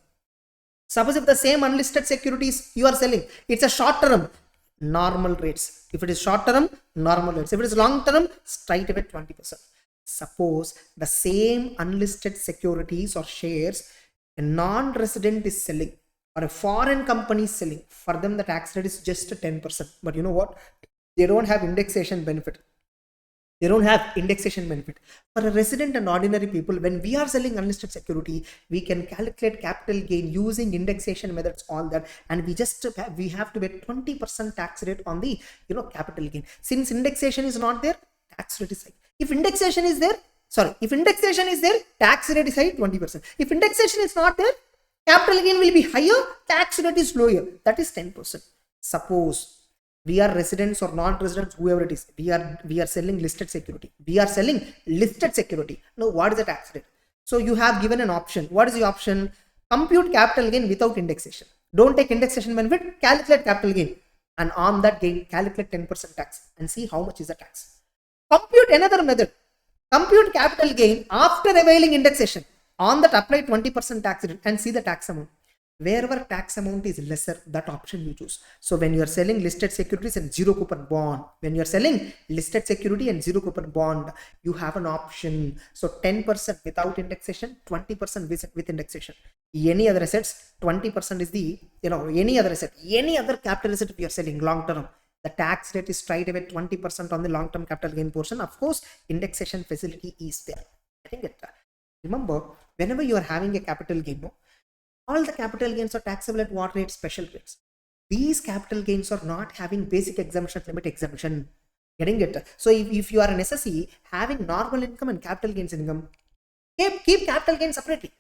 Suppose if the same unlisted securities you are selling, it's a short-term, normal rates. If it is short-term, normal rates. If it is long-term, straight away 20%. Suppose the same unlisted securities or shares a non-resident is selling, or a foreign company is selling, for them the tax rate is just 10%. But you know what? They don't have indexation benefit. They don't have indexation benefit. For a resident and ordinary people, when we are selling unlisted security, we can calculate capital gain using indexation methods, all that, and we have to pay 20% tax rate on the capital gain. Since indexation is not there, tax rate is high. If indexation is there, tax rate is high, 20%. If indexation is not there, capital gain will be higher, tax rate is lower, that is 10%. Suppose we are residents or non-residents, whoever it is, we are selling listed security. Now, what is the tax rate? So you have given an option. What is the option? Compute capital gain without indexation. Don't take indexation benefit, calculate capital gain, and on that gain, calculate 10% tax and see how much is the tax. Compute another method. Compute capital gain after availing indexation. On that, apply 20% tax rate and see the tax amount. Wherever tax amount is lesser, that option you choose. So when you are selling listed securities and zero coupon bond, you have an option. So 10% without indexation, 20% with indexation. Any other assets, 20% is the, any other capital asset we are selling long term, the tax rate is straight away 20% on the long term capital gain portion. Of course, indexation facility is there. I think remember, whenever you are having a capital gain, all the capital gains are taxable at what rate? Special rates. These capital gains are not having basic exemption limit exemption. Getting it? So if you are an SSE having normal income and capital gains income, keep capital gain separately.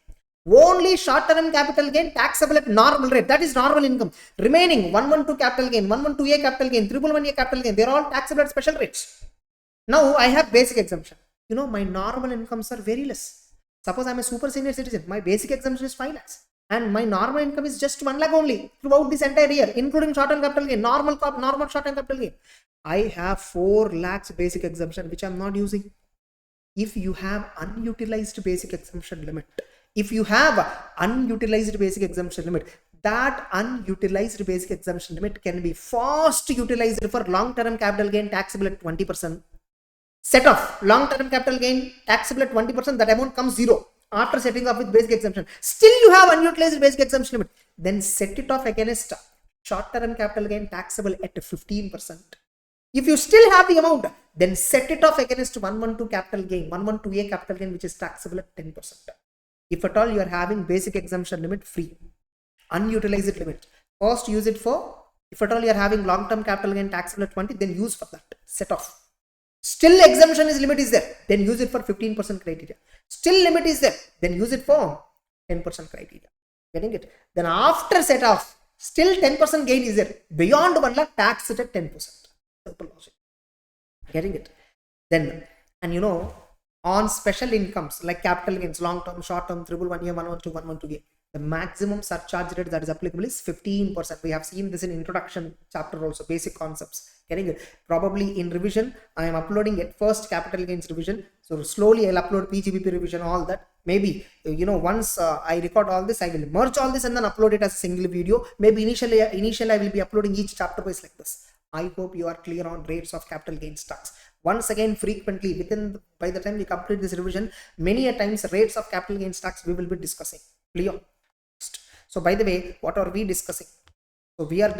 Only short-term capital gain taxable at normal rate. That is normal income. Remaining 112 capital gain, 112A capital gain, 111A capital gain, they're all taxable at special rates. Now I have basic exemption. My normal incomes are very less. Suppose I'm a super senior citizen. My basic exemption is 5 lakhs. And my normal income is just 1 lakh only throughout this entire year, including short-term capital gain, normal short-term capital gain. I have 4 lakhs basic exemption, which I'm not using. If you have unutilized basic exemption limit, that unutilized basic exemption limit can be fast utilized for long-term capital gain taxable at 20%. Set off long-term capital gain taxable at 20%, that amount comes zero after setting off with basic exemption. Still you have unutilized basic exemption limit, then set it off against short-term capital gain taxable at 15%. If you still have the amount, then set it off against 112 capital gain, 112A capital gain, which is taxable at 10%. If at all you are having basic exemption limit free, unutilized limit, first use it for, if at all you are having long-term capital gain taxable at 20, then use for that, set off. Still exemption limit is there, then use it for 15% criteria. Still limit is there, then use it for 10% criteria. Getting it? Then after set off, still 10% gain is there. Beyond 1 lakh, tax it at 10%. Simple logic. Getting it? Then, and on special incomes like capital gains, long term, short term, 111A, 112, 112A, the maximum surcharge rate that is applicable is 15%. We have seen this in introduction chapter also, basic concepts. Getting it? Probably in revision, I am uploading at first capital gains revision. So slowly I'll upload PGBP revision, all that. Maybe, once I record all this, I will merge all this and then upload it as a single video. Maybe initially I will be uploading each chapter wise like this. I hope you are clear on rates of capital gains tax. Once again, frequently, by the time we complete this revision, many a times rates of capital gains tax we will be discussing. Clear? So by the way, what are we discussing? So we are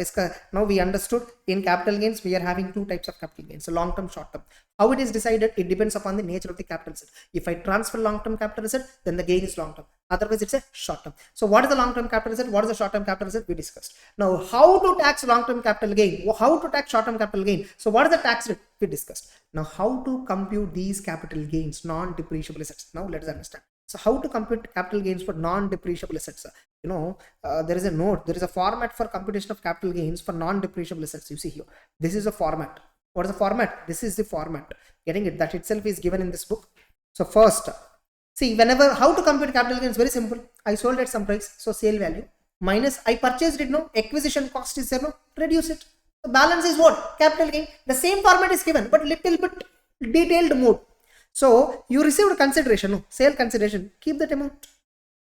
now we understood in capital gains, we are having 2 types of capital gains, so long term, short term. How it is decided, it depends upon the nature of the capital asset. If I transfer long term capital asset, then the gain is long term. Otherwise, it's a short term. So what is the long term capital asset? What is the short term capital asset? We discussed. Now, how to tax long term capital gain? How to tax short term capital gain? So what is the tax rate? We discussed. Now, how to compute these capital gains, non-depreciable assets? Now, let us understand. So how to compute capital gains for non-depreciable assets? There is a note, there is a format for computation of capital gains for non-depreciable assets. You see here, this is a format. What is the format? This is the format. Getting it? That itself is given in this book. So first, see, how to compute capital gains? Very simple. I sold at some price, so sale value minus I purchased it. No, acquisition cost is there. No, reduce it. The balance is what? Capital gain. The same format is given, but little bit detailed mode. So you received consideration, no, sale consideration. Keep that amount.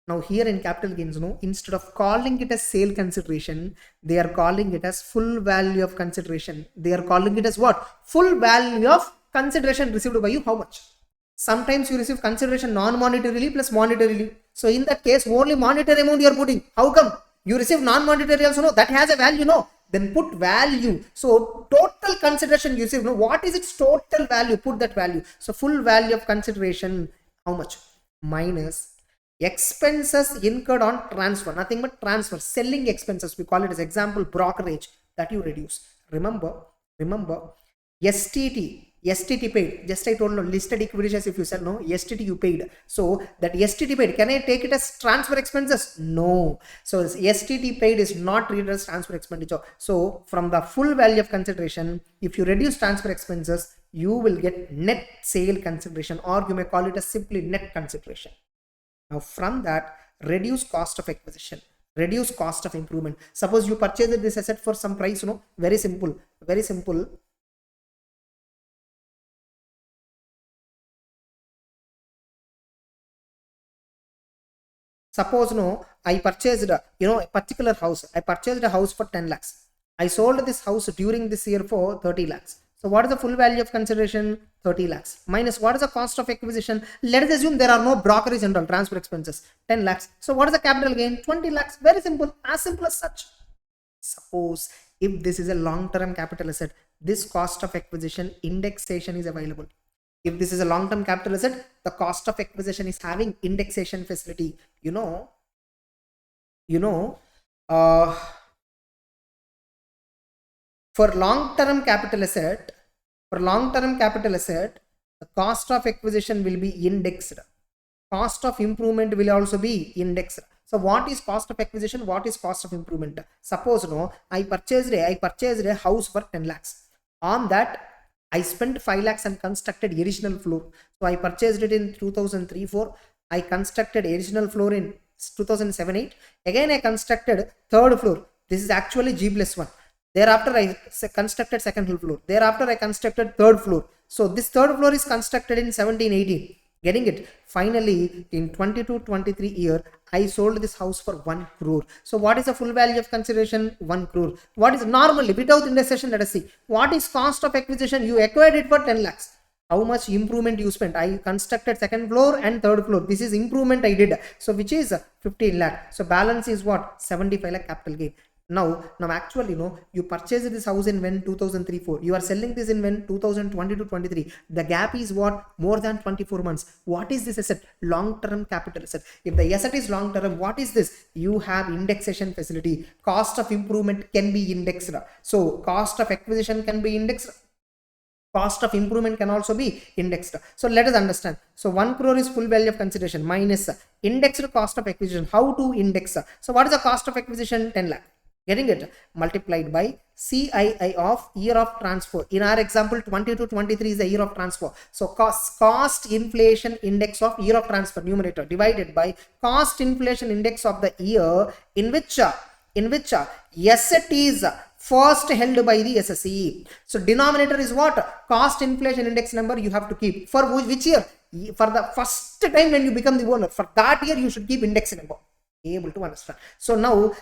Now here in capital gains, no, instead of calling it as sale consideration, they are calling it as full value of consideration. They are calling it as what? Full value of consideration received by you. How much? Sometimes you receive consideration non-monetarily plus monetarily. So in that case, only monetary amount you are putting. How come? You receive non-monetary also, no, that has a value, no. Then put value. So total consideration you receive, no, what is its total value? Put that value. So full value of consideration, how much? Minus expenses incurred on transfer, nothing but transfer, selling expenses, we call it as example brokerage, that you reduce. Remember STT paid, just I told, no, listed equity shares, if you sell, no, STT you paid. So that STT paid, can I take it as transfer expenses? No. So STT paid is not treated as transfer expenditure. So from the full value of consideration, if you reduce transfer expenses, you will get net sale consideration, or you may call it as simply net consideration. Now from that, reduce cost of acquisition, reduce cost of improvement. Suppose you purchased this asset for some price, no, very simple. Suppose, no, I purchased a particular house. I purchased a house for 10 lakhs. I sold this house during this year for 30 lakhs. So what is the full value of consideration? 30 lakhs. Minus what is the cost of acquisition? Let us assume there are no brokerage and all transfer expenses. 10 lakhs. So what is the capital gain? 20 lakhs. Very simple. As simple as such. Suppose if this is a long-term capital asset, this cost of acquisition indexation is available. If this is a long-term capital asset, the cost of acquisition is having indexation facility. For long-term capital asset, the cost of acquisition will be indexed. Cost of improvement will also be indexed. So what is cost of acquisition? What is cost of improvement? Suppose, no, I purchased a house for 10 lakhs. On that, I spent 5 lakhs and constructed additional floor. So I purchased it in 2003-4. I constructed additional floor in 2007-8. Again, I constructed third floor. This is actually G+1. Thereafter, I constructed second floor. Thereafter, I constructed third floor. So this third floor is constructed in 17-18. Getting it? Finally, in 22-23 year, I sold this house for 1 crore. So what is the full value of consideration? 1 crore. What is normally without indexation? Let us see. What is cost of acquisition? You acquired it for 10 lakhs. How much improvement you spent? I constructed second floor and third floor. This is improvement I did. So which is 15 lakh. So balance is what? 75 lakh capital gain. Now actually, no, you purchased this house in when 2003-4. You are selling this in when 2020-23. The gap is what? More than 24 months. What is this asset? Long-term capital asset. If the asset is long-term, what is this? You have indexation facility. Cost of improvement can be indexed. So cost of acquisition can be indexed. Cost of improvement can also be indexed. So let us understand. So 1 crore is full value of consideration minus indexed cost of acquisition. How to index? So what is the cost of acquisition? 10 lakh. Getting it? Multiplied by CII of year of transfer. In our example, 22-23 is the year of transfer. So cost inflation index of year of transfer, numerator, divided by cost inflation index of the year in which asset is first held by the SSE. So denominator is what? Cost inflation index number you have to keep. For which year? For the first time when you become the owner. For that year you should keep index number. Able to understand. So now,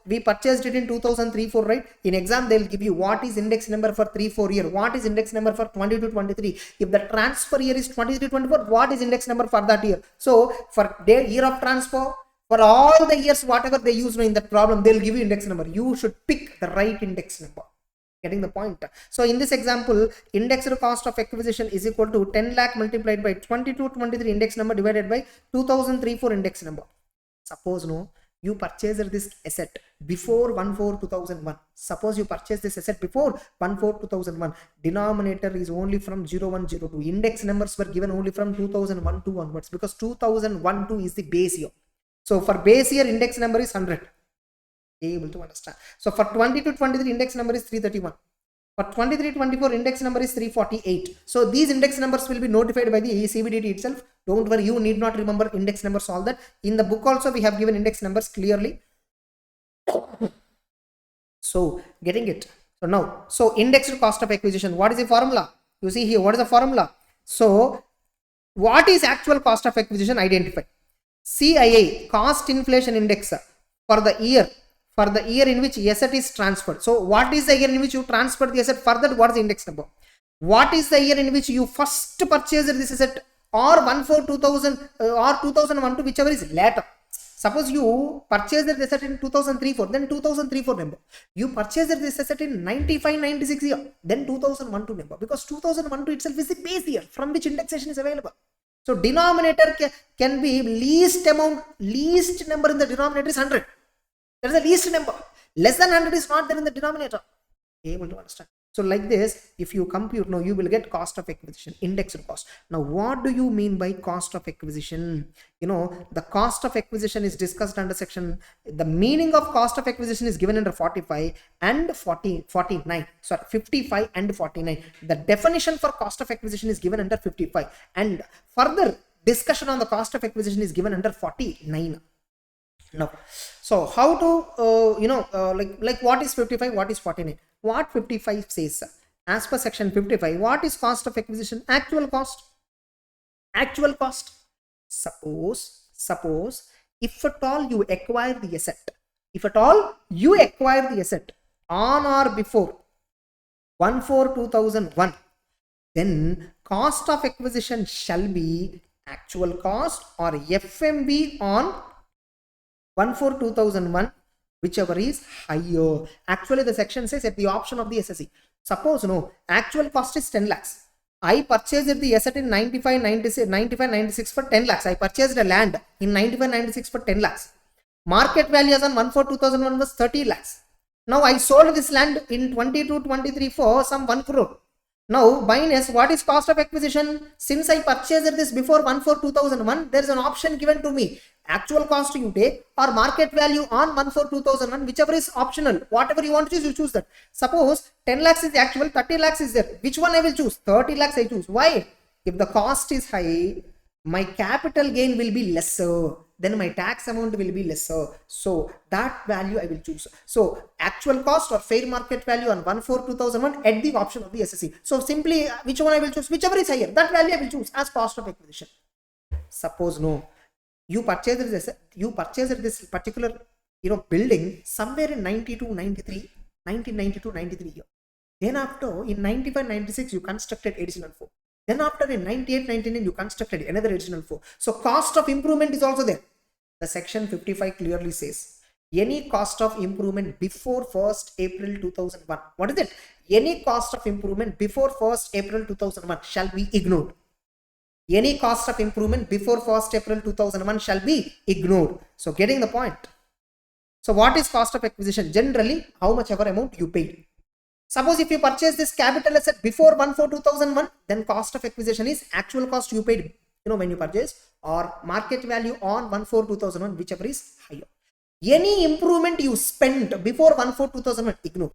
we purchased it in 2003-4, right? In exam they'll give you what is index number for 3-4 year, what is index number for 22-23. If the transfer year is 23-24, what is index number for that year? So for their year of transfer, for all the years whatever they use in that problem, they'll give you index number. You should pick the right index number. Getting the point? So in this example, indexed cost of acquisition is equal to 10 lakh multiplied by 22-23 index number divided by 2003-4 index number. Suppose, no, you purchased this asset before 1/4/2001. Suppose you purchased this asset before 1/4/2001. Denominator is only from 0102. Index numbers were given only from 2001 onwards, because 2001 is the base year. So for base year, index number is 100. Able to understand. So for 22-23, index number is 331. For 23-24, index number is 348. So these index numbers will be notified by the CBDT itself. Don't worry, you need not remember index numbers, all that. In the book also, we have given index numbers clearly. So getting it. So now, so indexed cost of acquisition. What is the formula? You see here, what is the formula? So what is actual cost of acquisition? Identify. CIA, cost inflation index, for the year in which asset is transferred. So what is the year in which you transferred the asset? Further, what is the index number? What is the year in which you first purchased this asset, or 1/4/2000 or 2001, whichever is later. Suppose you purchased this asset in 2003-04, then 2003-04 number. You purchased this asset in 95-96 year, then 2001-2 number, because 2001-2 itself is the base year from which indexation is available. So denominator can be least number in the denominator is 100. There is a least number. Less than 100 is not there in the denominator. Able to understand. So like this, if you compute, now you will get cost of acquisition, indexed cost. Now what do you mean by cost of acquisition? You know, the cost of acquisition is discussed under section, the meaning of cost of acquisition is given under 45 and 49. Sorry, 55 and 49. The definition for cost of acquisition is given under 55, and further discussion on the cost of acquisition is given under 49. No. So how to like what is 55, what is 49? What 55 says, as per section 55, what is cost of acquisition? Actual cost. Suppose if at all you acquire the asset, on or before 1/4/2001, then cost of acquisition shall be actual cost or FMV on 1/4/2001, whichever is higher. Actually, the section says at the option of the SSE. Suppose actual cost is 10 lakhs. I purchased the asset in 95-96 for 10 lakhs. I purchased a land in 95-96 for 10 lakhs. Market value as on 1/4/2001 was 30 lakhs. Now I sold this land in 22-23 for some 1 crore. Now, minus what is cost of acquisition? Since I purchased this before 1/4/2001, there is an option given to me. Actual cost you take or market value on 1/4/2001, whichever is optional. Whatever you want to choose, you choose that. Suppose 10 lakhs is the actual, 30 lakhs is there. Which one I will choose? 30 lakhs I choose. Why? If the cost is high, my capital gain will be lesser. Then my tax amount will be lesser. So that value I will choose. So actual cost or fair market value on 1/4/2001 at the option of the SSE. So simply which one I will choose? Whichever is higher, that value I will choose as cost of acquisition. Suppose you purchased this particular building somewhere in 1992-93 year. Then after in 95-96 you constructed additional 4. Then after in 98-99 you constructed another additional 4. So cost of improvement is also there. The section 55 clearly says any cost of improvement before 1st April 2001. What is it? Any cost of improvement before 1st April 2001 shall be ignored. Any cost of improvement before 1st April 2001 shall be ignored. So getting the point. So what is cost of acquisition? Generally, how much ever amount you paid. Suppose if you purchase this capital asset before 1/4/2001, then cost of acquisition is actual cost you paid when you purchase, or market value on 1/4/2001, whichever is higher. Any improvement you spent before 1/4/2001, ignore.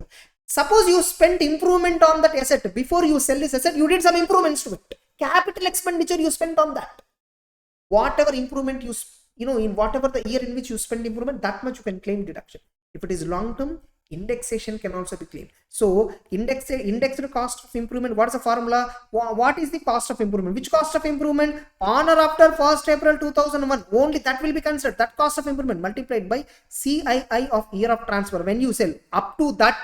Suppose you spent improvement on that asset before you sell this asset, you did some improvements to it. Capital expenditure you spent on that. Whatever improvement in whatever the year in which you spend improvement, that much you can claim deduction. If it is long term, indexation can also be claimed. So indexed cost of improvement, what is the formula? What is the cost of improvement? Which cost of improvement? On or after 1st April 2001, only that will be considered. That cost of improvement multiplied by CII of year of transfer. When you sell up to the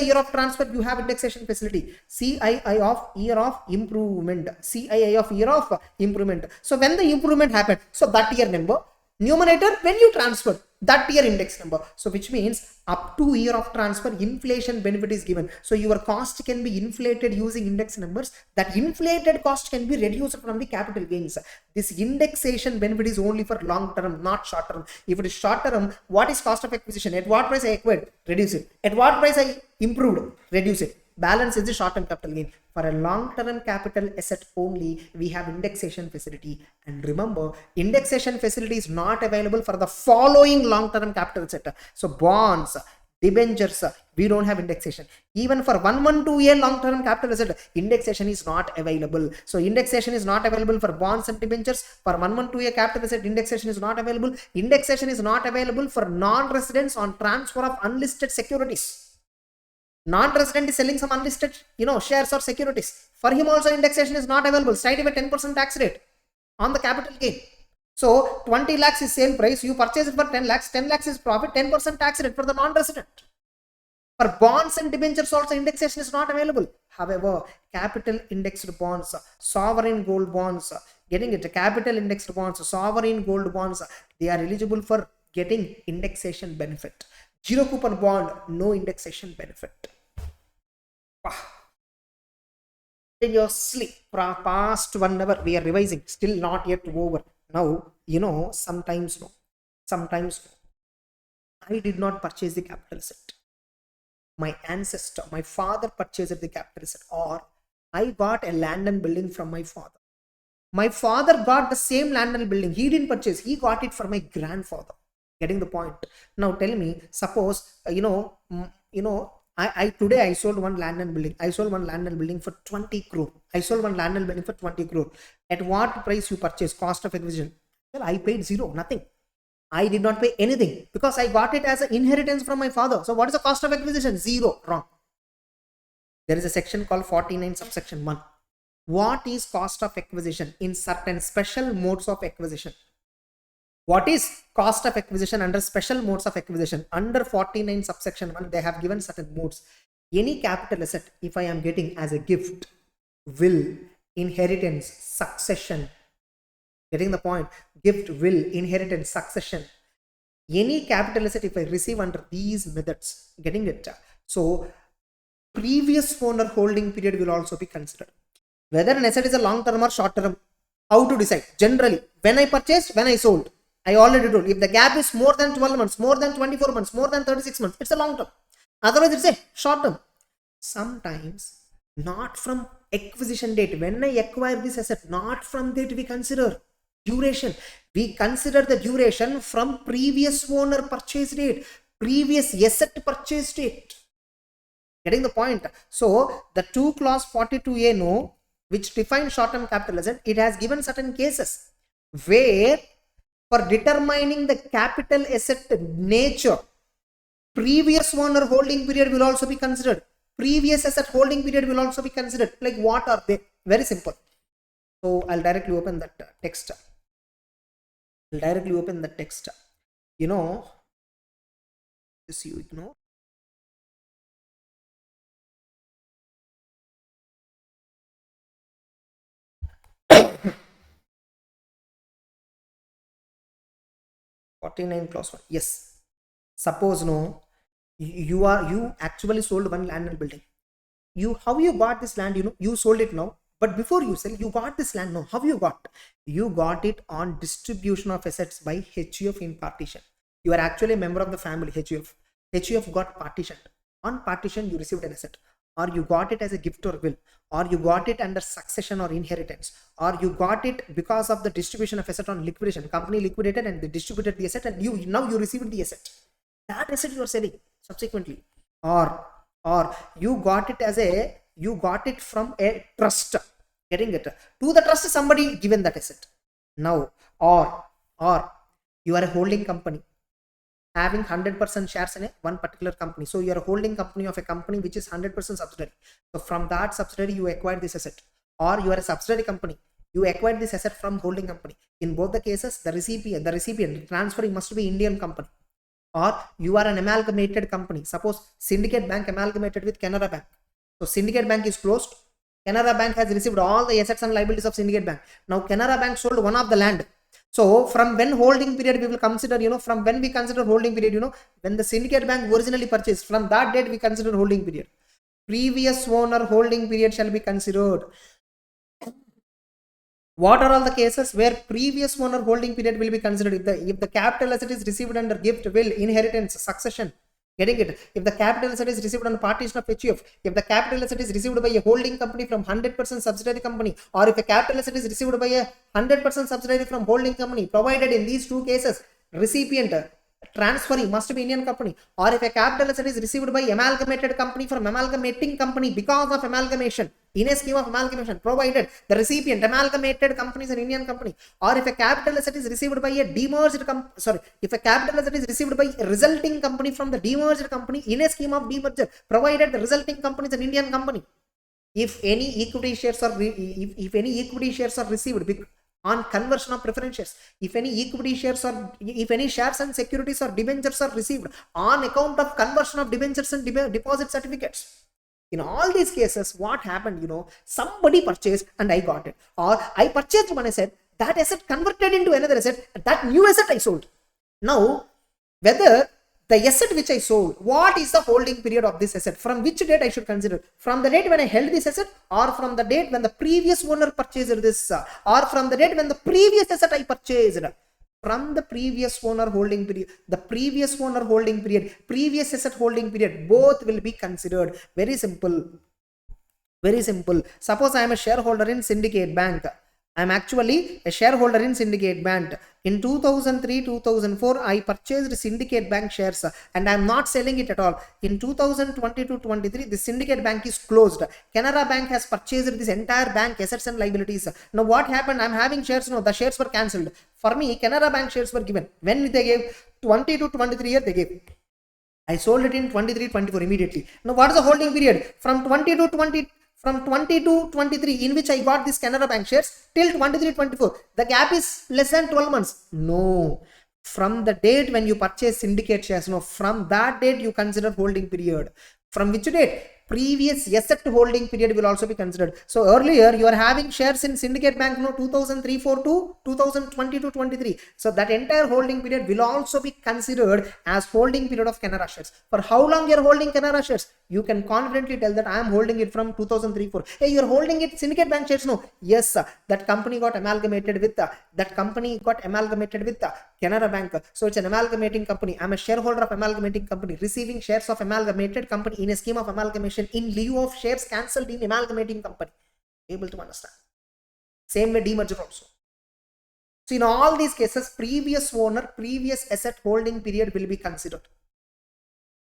year of transfer, you have indexation facility. CII of year of improvement. CII of year of improvement. So when the improvement happened, so that year number. Numerator when you transfer that year index number. So which means up to year of transfer, inflation benefit is given. So your cost can be inflated using index numbers. That inflated cost can be reduced from the capital gains. This indexation benefit is only for long term, not short term. If it is short term, what is cost of acquisition? At what price I acquired? Reduce it. At what price I improved? Reduce it. Balance is the short term capital gain. For a long term capital asset only, we have indexation facility. And remember, indexation facility is not available for the following long term capital asset. So bonds, debentures, we don't have indexation. Even for 112 year long term capital asset, indexation is not available. So indexation is not available for bonds and debentures. For 112 year capital asset, indexation is not available. Indexation is not available for non-residents on transfer of unlisted securities. Non-resident is selling some unlisted, shares or securities. For him also indexation is not available. Straight away 10% tax rate on the capital gain. So 20 lakhs is sale price. You purchase it for 10 lakhs. 10 lakhs is profit. 10% tax rate for the non-resident. For bonds and debentures also indexation is not available. However, capital indexed bonds, sovereign gold bonds, getting it, capital indexed bonds, sovereign gold bonds, they are eligible for getting indexation benefit. Zero coupon bond, no indexation benefit. Continuously, past 1 hour, we are revising, still not yet over. Now, sometimes no. I did not purchase the capital asset. My ancestor, my father purchased the capital asset, or I got a land and building from my father. My father got the same land and building. He didn't purchase, he got it from my grandfather. Getting the point? Now tell me, suppose I today I sold one land and building. I sold one land and building for 20 crore. I sold one land and building for 20 crore. At what price you purchase? Cost of acquisition? Well, I paid zero, nothing. I did not pay anything because I got it as an inheritance from my father. So what is the cost of acquisition? Zero. Wrong. There is a section called 49 subsection 1. What is cost of acquisition in certain special modes of acquisition? What is cost of acquisition under special modes of acquisition? Under 49 subsection 1, they have given certain modes. Any capital asset, if I am getting as a gift, will, inheritance, succession. Getting the point? Gift, will, inheritance, succession. Any capital asset, if I receive under these methods, getting it. So, previous owner holding period will also be considered. Whether an asset is a long term or short term, how to decide? Generally, when I purchased, when I sold. I already told, if the gap is more than 12 months, more than 24 months, more than 36 months, it's a long term. Otherwise, it's a short term. Sometimes, not from acquisition date. When I acquire this asset, not from date we consider duration. We consider the duration from previous owner purchase date, previous asset purchase date. Getting the point? So, the 2 clause 42A no, which defines short-term capital asset, it has given certain cases where for determining the capital asset nature, previous owner holding period will also be considered. Previous asset holding period will also be considered. Like what are they? Very simple. So I'll directly open that text. This you ignore. clause 1. Yes. Suppose you actually sold one land and building. How you got this land? You sold it now. But before you sell, you got this land now. How you got? You got it on distribution of assets by HUF in partition. You are actually a member of the family, HUF. HUF got partitioned. On partition, you received an asset. Or you got it as a gift or will. Or you got it under succession or inheritance. Or you got it because of the distribution of asset on liquidation. Company liquidated and they distributed the asset, and now you received the asset. That asset you are selling subsequently. Or you got it from a trust. Getting it? To the trust, somebody given that asset. Now, or you are a holding company having 100% shares in one particular company. So you are a holding company of a company which is 100% subsidiary. So from that subsidiary, you acquired this asset. Or you are a subsidiary company. You acquired this asset from holding company. In both the cases, the recipient transferring must be Indian company. Or you are an amalgamated company. Suppose Syndicate Bank amalgamated with Canara Bank. So Syndicate Bank is closed. Canara Bank has received all the assets and liabilities of Syndicate Bank. Now Canara Bank sold one of the land. So from when holding period we will consider, from when we consider holding period, when the syndicate bank originally purchased, from that date we consider holding period. Previous owner holding period shall be considered. What are all the cases where previous owner holding period will be considered? If the capital asset is received under gift, will, inheritance, succession. Getting it? If the capital asset is received on partition of HUF, if the capital asset is received by a holding company from 100% subsidiary company, or if a capital asset is received by a 100% subsidiary from holding company, provided in these two cases, recipient transferring must be Indian company, or if a capital asset is received by amalgamated company from amalgamating company because of amalgamation, in a scheme of amalgamation, provided the recipient amalgamated company is an Indian company, or if a capital asset is received by a demerged if a capital asset is received by a resulting company from the demerged company in a scheme of demerger, provided the resulting company is an Indian company. If any equity shares are if any equity shares are received on conversion of preference shares, if any shares and securities or debentures are received on account of conversion of debentures and deposit certificates, in all these cases, what happened, somebody purchased and I got it, or I purchased one asset, that asset converted into another asset, that new asset I sold. Now, whether the asset which I sold, what is the holding period of this asset? From which date I should consider? From the date when I held this asset, or from the date when the previous owner purchased this, or from the date when the previous asset I purchased? From the previous owner holding period, the previous owner holding period, previous asset holding period, both will be considered. Very simple. Very simple. Suppose I am a shareholder in Syndicate Bank. I am actually a shareholder in Syndicate Bank. In 2003-2004, I purchased Syndicate Bank shares and I am not selling it at all. In 2022-23, the Syndicate Bank is closed. Canara Bank has purchased this entire bank assets and liabilities. Now what happened? I am having shares. No, the shares were cancelled. For me, Canara Bank shares were given. When they gave? 22-23 year they gave. I sold it in 23-24 immediately. Now what is the holding period? From 22-23 in which I got this Canara Bank shares till 23-24. The gap is less than 12 months. No. From the date when you purchase syndicate shares, no, from that date you consider holding period. From which date? Previous asset holding period will also be considered. So earlier you are having shares in Syndicate Bank, no, 2003-4 to 2020-23. So that entire holding period will also be considered as holding period of Canara shares. For how long you are holding Canara shares? You can confidently tell that I am holding it from 2003-4. Hey, you are holding it Syndicate Bank shares? No. Yes, that company got amalgamated with Canara Bank. So it's an amalgamating company. I am a shareholder of amalgamating company, receiving shares of amalgamated company in a scheme of amalgamation in lieu of shares cancelled in amalgamating company. Able to understand? Same way demerger also. So in all these cases, previous owner, previous asset holding period will be considered.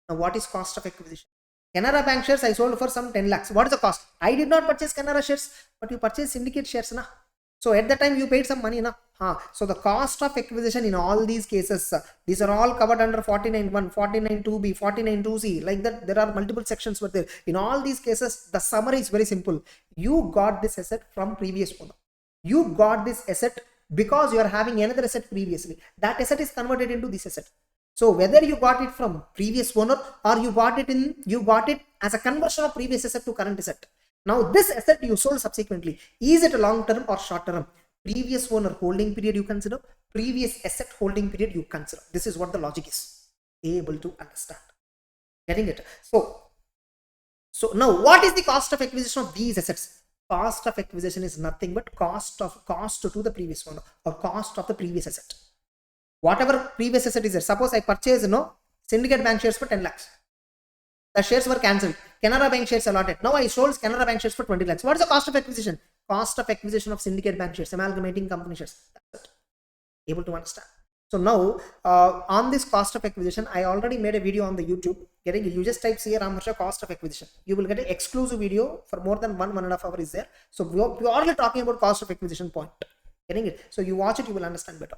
Now what is cost of acquisition? Canara Bank shares I sold for some 10 lakhs. What is the cost? I did not purchase Canara shares, but you purchased syndicate shares, na? So at that time you paid some money, na? So the cost of acquisition in all these cases, these are all covered under 49.1, 49.2b, 49.2c, like that. There are multiple sections were there. In all these cases, the summary is very simple. You got this asset from previous owner. You got this asset because you are having another asset previously. That asset is converted into this asset. So whether you got it from previous owner or you got it as a conversion of previous asset to current asset. Now this asset you sold subsequently. Is it a long term or short term? Previous owner holding period you consider, previous asset holding period you consider. This is what the logic is. Able to understand. Getting it? So now what is the cost of acquisition of these assets? Cost of acquisition is nothing but cost to the previous owner or cost of the previous asset. Whatever previous asset is there. Suppose I purchased Syndicate Bank shares for 10 lakhs. The shares were cancelled. Canara Bank shares allotted. Now I sold Canara Bank shares for 20 lakhs. What is the cost of acquisition? Cost of acquisition of Syndicate Bank shares, amalgamating company shares. That's it. Able to understand? So now on this cost of acquisition, I already made a video on the YouTube. You just type caramharsha cost of acquisition. You will get an exclusive video for more than 1.5 hours is there. So we are purely talking about cost of acquisition point. Getting it? So you watch it, you will understand better.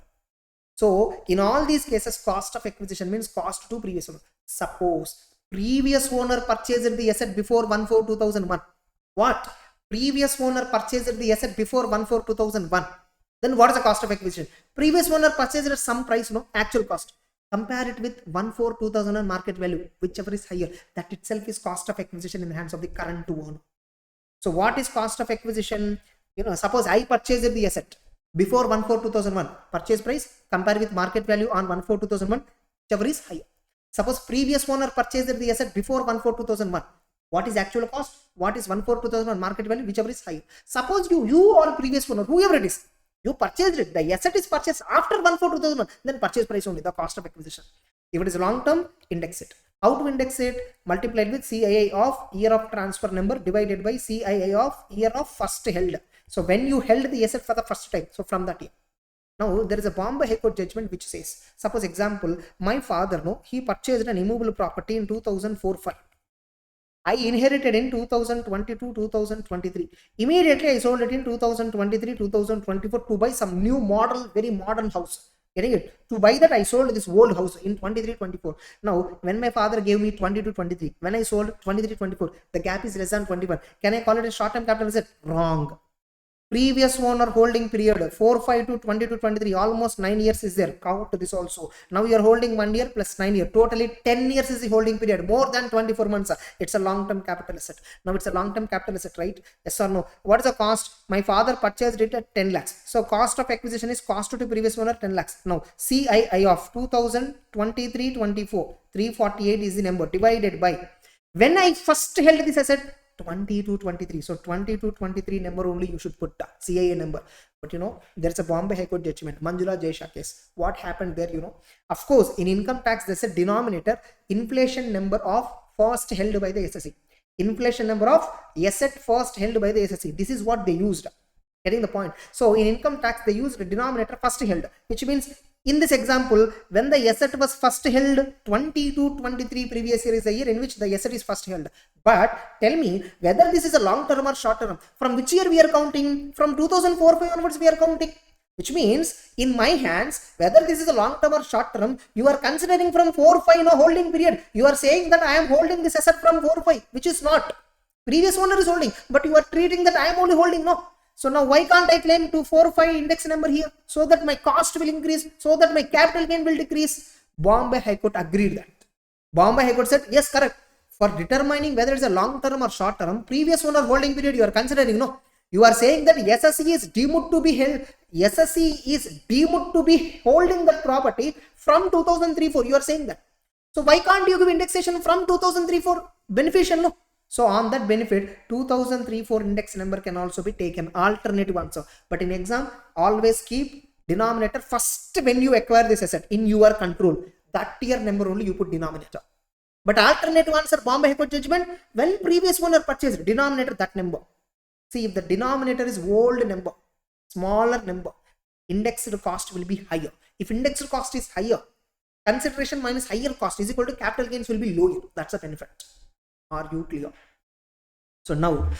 So in all these cases, cost of acquisition means cost to previous owner. Suppose previous owner purchased the asset before 1/4/2001. What? Previous owner purchased the asset before 1/4/2001. Then what is the cost of acquisition? Previous owner purchased at some price, actual cost. Compare it with 1/4/2001 market value, whichever is higher. That itself is cost of acquisition in the hands of the current owner. So what is cost of acquisition? Suppose I purchased the asset. before 1/4/2001 purchase price, compare with market value on 1/4/2001, whichever is higher. Suppose previous owner purchased the asset before 1/4/2001, what is actual cost, what is 1/4/2001 market value, whichever is higher. Suppose you or previous owner, whoever it is, you purchased it, the asset is purchased after 1/4/2001, then purchase price only, the cost of acquisition. If it is long term, index it. How to index it? Multiplied with CII of year of transfer number divided by CII of year of first held. So when you held the asset for the first time, so from that year. Now there is a Bombay High Court judgment which says, suppose example, my father, he purchased an immovable property in 2004-5. I inherited in 2022-2023. Immediately I sold it in 2023-2024 to buy some new model, very modern house. Getting it? To buy that I sold this old house in 23-24. Now when my father gave me 22-23, when I sold 23-24, the gap is less than 21. Can I call it a short-term capital asset? Wrong. Previous owner holding period 4-5 to 20-23, almost 9 years is there. Count this also. Now you are holding 1 year plus 9 years, totally 10 years is the holding period, more than 24 months. It's a long-term capital asset. Now it's a long-term capital asset, right? Yes or no? What is the cost? My father purchased it at 10 lakhs. So cost of acquisition is cost to previous owner 10 lakhs. Now CII of 2023-24, 348 is the number, divided by when I first held this asset, 22-23. So 22-23 number only you should put CIA number. But there's a Bombay High Court judgment, Manjula Jaisha case. What happened there? Of course, in income tax, there's a denominator, inflation number of first held by the SSC. Inflation number of asset first held by the SSC. This is what they used. Getting the point? So in income tax, they used the denominator first held, which means in this example, when the asset was first held, 22-23 previous year is the year in which the asset is first held. But tell me whether this is a long term or short term. From which year we are counting? From 2004-5 onwards we are counting. Which means in my hands, whether this is a long term or short term, you are considering from 4-5 holding period. You are saying that I am holding this asset from 4-5, which is not. Previous owner is holding, but you are treating that I am only holding. No. So now why can't I claim to 4-5 index number here, so that my cost will increase, so that my capital gain will decrease? Bombay High Court agreed that. Bombay High Court said, yes, correct. For determining whether it's a long term or short term, previous owner holding period you are considering. No, you are saying that SSC is deemed to be held. SSC is deemed to be holding the property from 2003-4. You are saying that. So why can't you give indexation from 2003-4 beneficial? No. So on that benefit, 2003-4 index number can also be taken, alternative answer. But in exam, always keep denominator first when you acquire this asset in your control. That year number only you put denominator. But alternative answer, Bombay High Court judgment, when previous owner purchased, denominator that number. See, if the denominator is old number, smaller number, indexed cost will be higher. If indexed cost is higher, consideration minus higher cost is equal to capital gains will be lower. That's the benefit. Are you clear? So now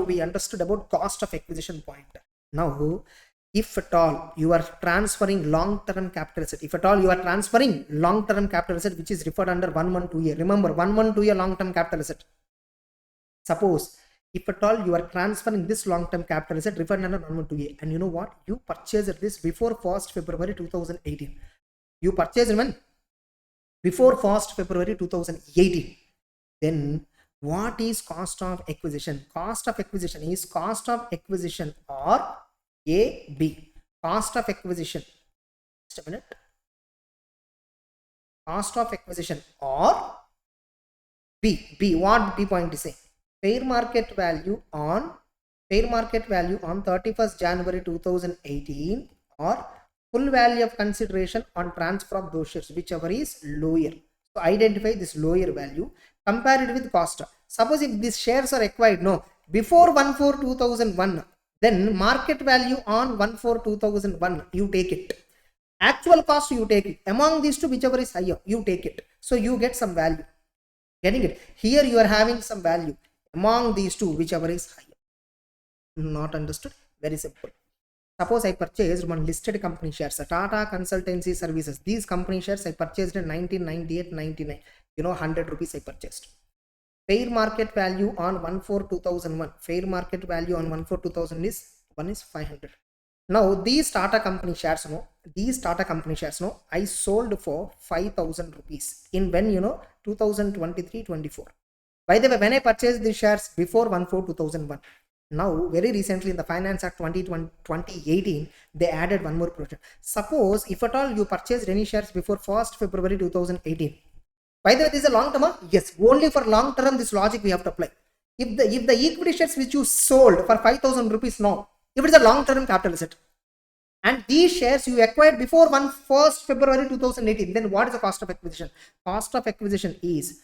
we understood about cost of acquisition point. Now, if at all you are transferring long-term capital asset, which is referred under 112A. Remember, 112A long-term capital asset. Suppose if at all you are transferring this long-term capital asset referred under 112A, and you know what? You purchased this before 1st February 2018. You purchased when? Before 1st February 2018. Then what is cost of acquisition? Cost of acquisition is cost of acquisition or A, B. Cost of acquisition. Just a minute. Cost of acquisition or B. What B point is saying? Fair market value on 31st January 2018 or full value of consideration on transfer of those shares, whichever is lower. So identify this lower value, compare it with cost. Suppose if these shares are acquired before 1/4/2001, then market value on 1/4/2001 you take it. Actual cost you take it. Among these two, whichever is higher, you take it. So you get some value. Getting it? Here you are having some value. Among these two, whichever is higher. Not understood? Very simple. Suppose I purchased one listed company shares, Tata Consultancy Services. These company shares I purchased in 1998-99. 100 rupees I purchased. Fair market value on 1/4/2001. Fair market value on 1/4/2000 is 500. Now these Tata company shares, I sold for 5,000 rupees in when 2023-24. By the way, when I purchased these shares before 1/4/2001, Now, very recently in the Finance Act 2018, they added one more provision. Suppose if at all you purchased any shares before 1st February 2018. By the way, this is a long term. Yes, only for long term this logic we have to apply. If the equity shares which you sold for 5,000 rupees now, if it is a long term capital asset, and these shares you acquired before 1st February 2018, then what is the cost of acquisition? Cost of acquisition is,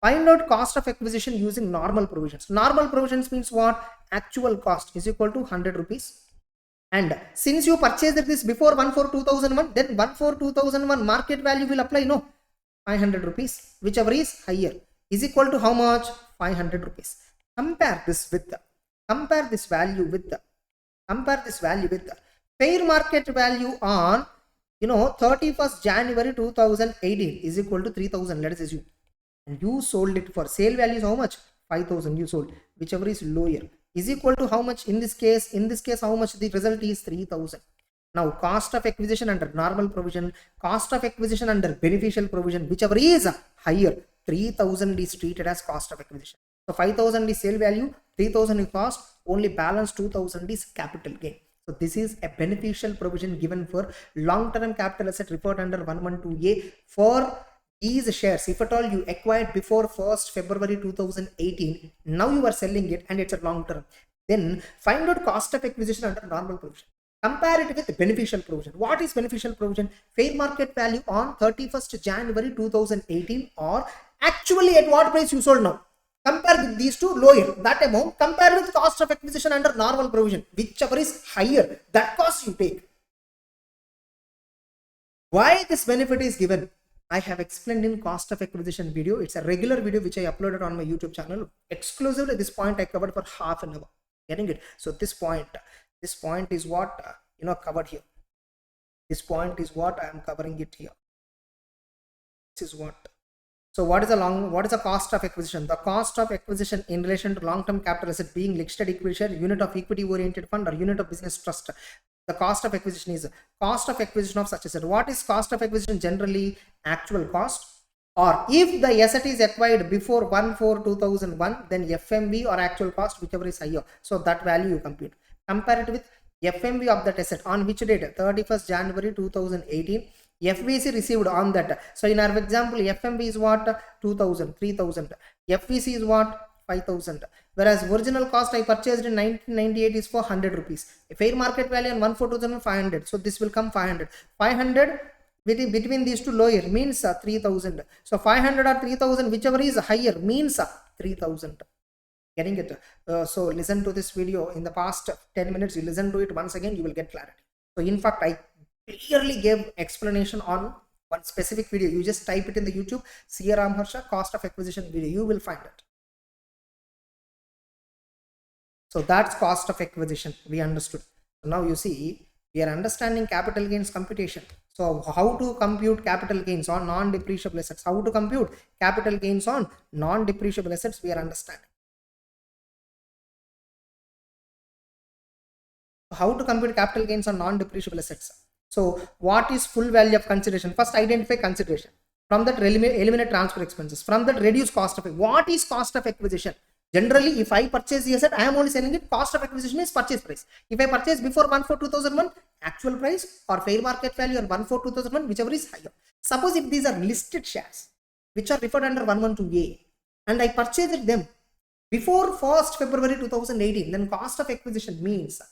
find out cost of acquisition using normal provisions. Normal provisions means what? Actual cost is equal to 100 rupees. And since you purchased this before 1/4/2001, then 1/4/2001 market value will apply, no, 500 rupees, whichever is higher, is equal to how much? 500 rupees. Compare this value with the fair market value on 31st January 2018 is equal to 3,000, let us assume. And you sold it for sale value is how much? 5,000 you sold, whichever is lower, is equal to how much in this case? In this case, how much? The result is 3,000. Now, cost of acquisition under normal provision, cost of acquisition under beneficial provision, whichever is higher, 3,000 is treated as cost of acquisition. So 5,000 is sale value, 3,000 is cost, only balance 2,000 is capital gain. So this is a beneficial provision given for long-term capital asset referred under 112A for these shares. If at all you acquired before 1st February 2018, now you are selling it and it's a long-term. Then find out cost of acquisition under normal provision. Compare it with beneficial provision. What is beneficial provision? Fair market value on 31st January 2018 or actually at what price you sold now. Compare with these two, lower that amount. Compare with cost of acquisition under normal provision. Whichever is higher, that cost you take. Why this benefit is given? I have explained in cost of acquisition video. It's a regular video which I uploaded on my YouTube channel. Exclusively this point I covered for half an hour. Getting it? So this point is what covered here. This point is what I am covering it here. This is what. So what is the cost of acquisition? The cost of acquisition in relation to long-term capital asset being listed equity share, unit of equity oriented fund or unit of business trust. The cost of acquisition is cost of acquisition of such asset. What is cost of acquisition? Generally actual cost, or if the asset is acquired before 1/4/2001, then FMV or actual cost, whichever is higher. So that value you compute. Compare it with FMV of that asset on which date? 31st January 2018. FVC received on that. So in our example, FMV is what? 2,000, 3,000. FVC is what? 5,000. Whereas original cost I purchased in 1998 is for 100 rupees. A fair market value on 1/4/2001 500. So this will come 500. 500 between these two lower means 3,000. So 500 or 3,000, whichever is higher means 3,000. Getting it? So listen to this video in the past 10 minutes. You listen to it once again, you will get clarity. So in fact, I clearly gave explanation on one specific video. You just type it in the YouTube, caramharsha cost of acquisition video. You will find it. So that's cost of acquisition. We understood. So now you see, we are understanding capital gains computation. So how to compute capital gains on non-depreciable assets? How to compute capital gains on non-depreciable assets? We are understanding. How to compute capital gains on non-depreciable assets? So what is full value of consideration? First identify consideration. From that eliminate transfer expenses. From that reduce cost of. What is cost of acquisition? Generally, if I purchase the asset, I am only selling it. Cost of acquisition is purchase price. If I purchase before 1/4/2001, actual price or fair market value on 1/4/2001, whichever is higher. Suppose if these are listed shares, which are referred under 112A, and I purchased them before 1st February 2018, then cost of acquisition means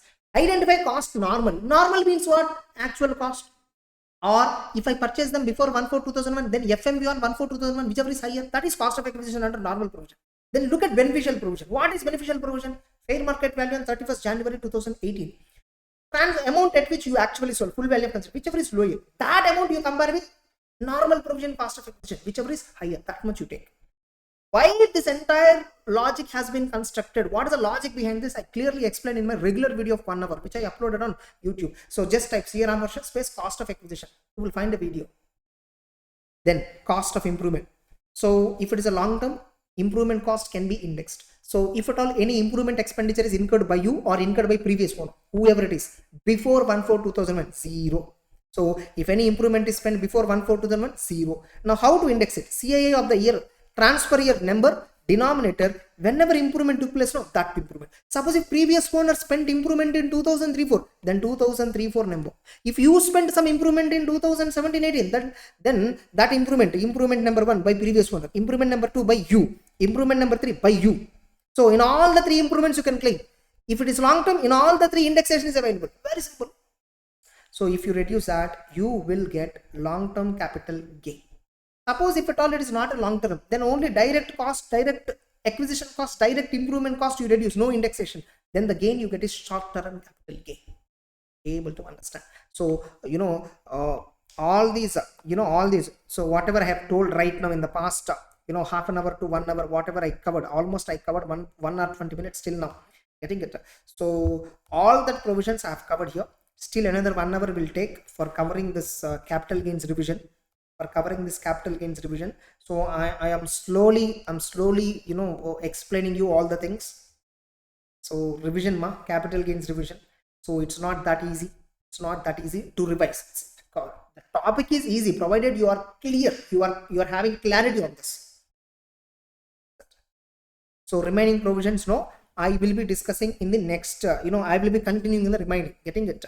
identify cost normal. Normal means what? Actual cost. Or if I purchase them before 1/4/2001, then FMV on 1/4/2001, whichever is higher, that is cost of acquisition under normal provision. Then look at beneficial provision. What is beneficial provision? Fair market value on 31st January 2018. Amount at which you actually sold, full value of consideration, whichever is lower. That amount you compare with normal provision cost of acquisition, whichever is higher, that much you take. Why this entire logic has been constructed? What is the logic behind this? I clearly explained in my regular video of 1 hour, which I uploaded on YouTube. So just type caramharsha space cost of acquisition. You will find a video. Then cost of improvement. So if it is a long term, improvement cost can be indexed. So if at all any improvement expenditure is incurred by you or incurred by previous owner, whoever it is, before 1/4/2001, 0. So if any improvement is spent before 1/4/2001, 0. Now how to index it? CII of the year, transfer year number denominator, whenever improvement took place, no, that improvement. Suppose if previous owner spent improvement in 2003-4, then 2003-4 number. If you spent some improvement in 2017-18, then that improvement number 1 by previous owner, improvement number 2 by you, improvement number 3 by you. So in all the 3 improvements you can claim. If it is long term, in all the 3 indexation is available. Very simple. So if you reduce that, you will get long term capital gain. Suppose if at all it is not a long term, then only direct cost, direct acquisition cost, direct improvement cost you reduce, no indexation, then the gain you get is short term capital gain. Able to understand? So all these, so whatever I have told right now in the past, half an hour to 1 hour, whatever I covered, almost I covered 1 hour 20 minutes till now. Getting it? So all that provisions I have covered here. Still another 1 hour will take for covering this capital gains revision. So I am slowly explaining you all the things. So revision capital gains revision. So it's not that easy. To revise. The topic is easy provided you are clear, you are having clarity on this. So remaining provisions, I will be discussing in the next, I will be continuing in the remaining. Getting it?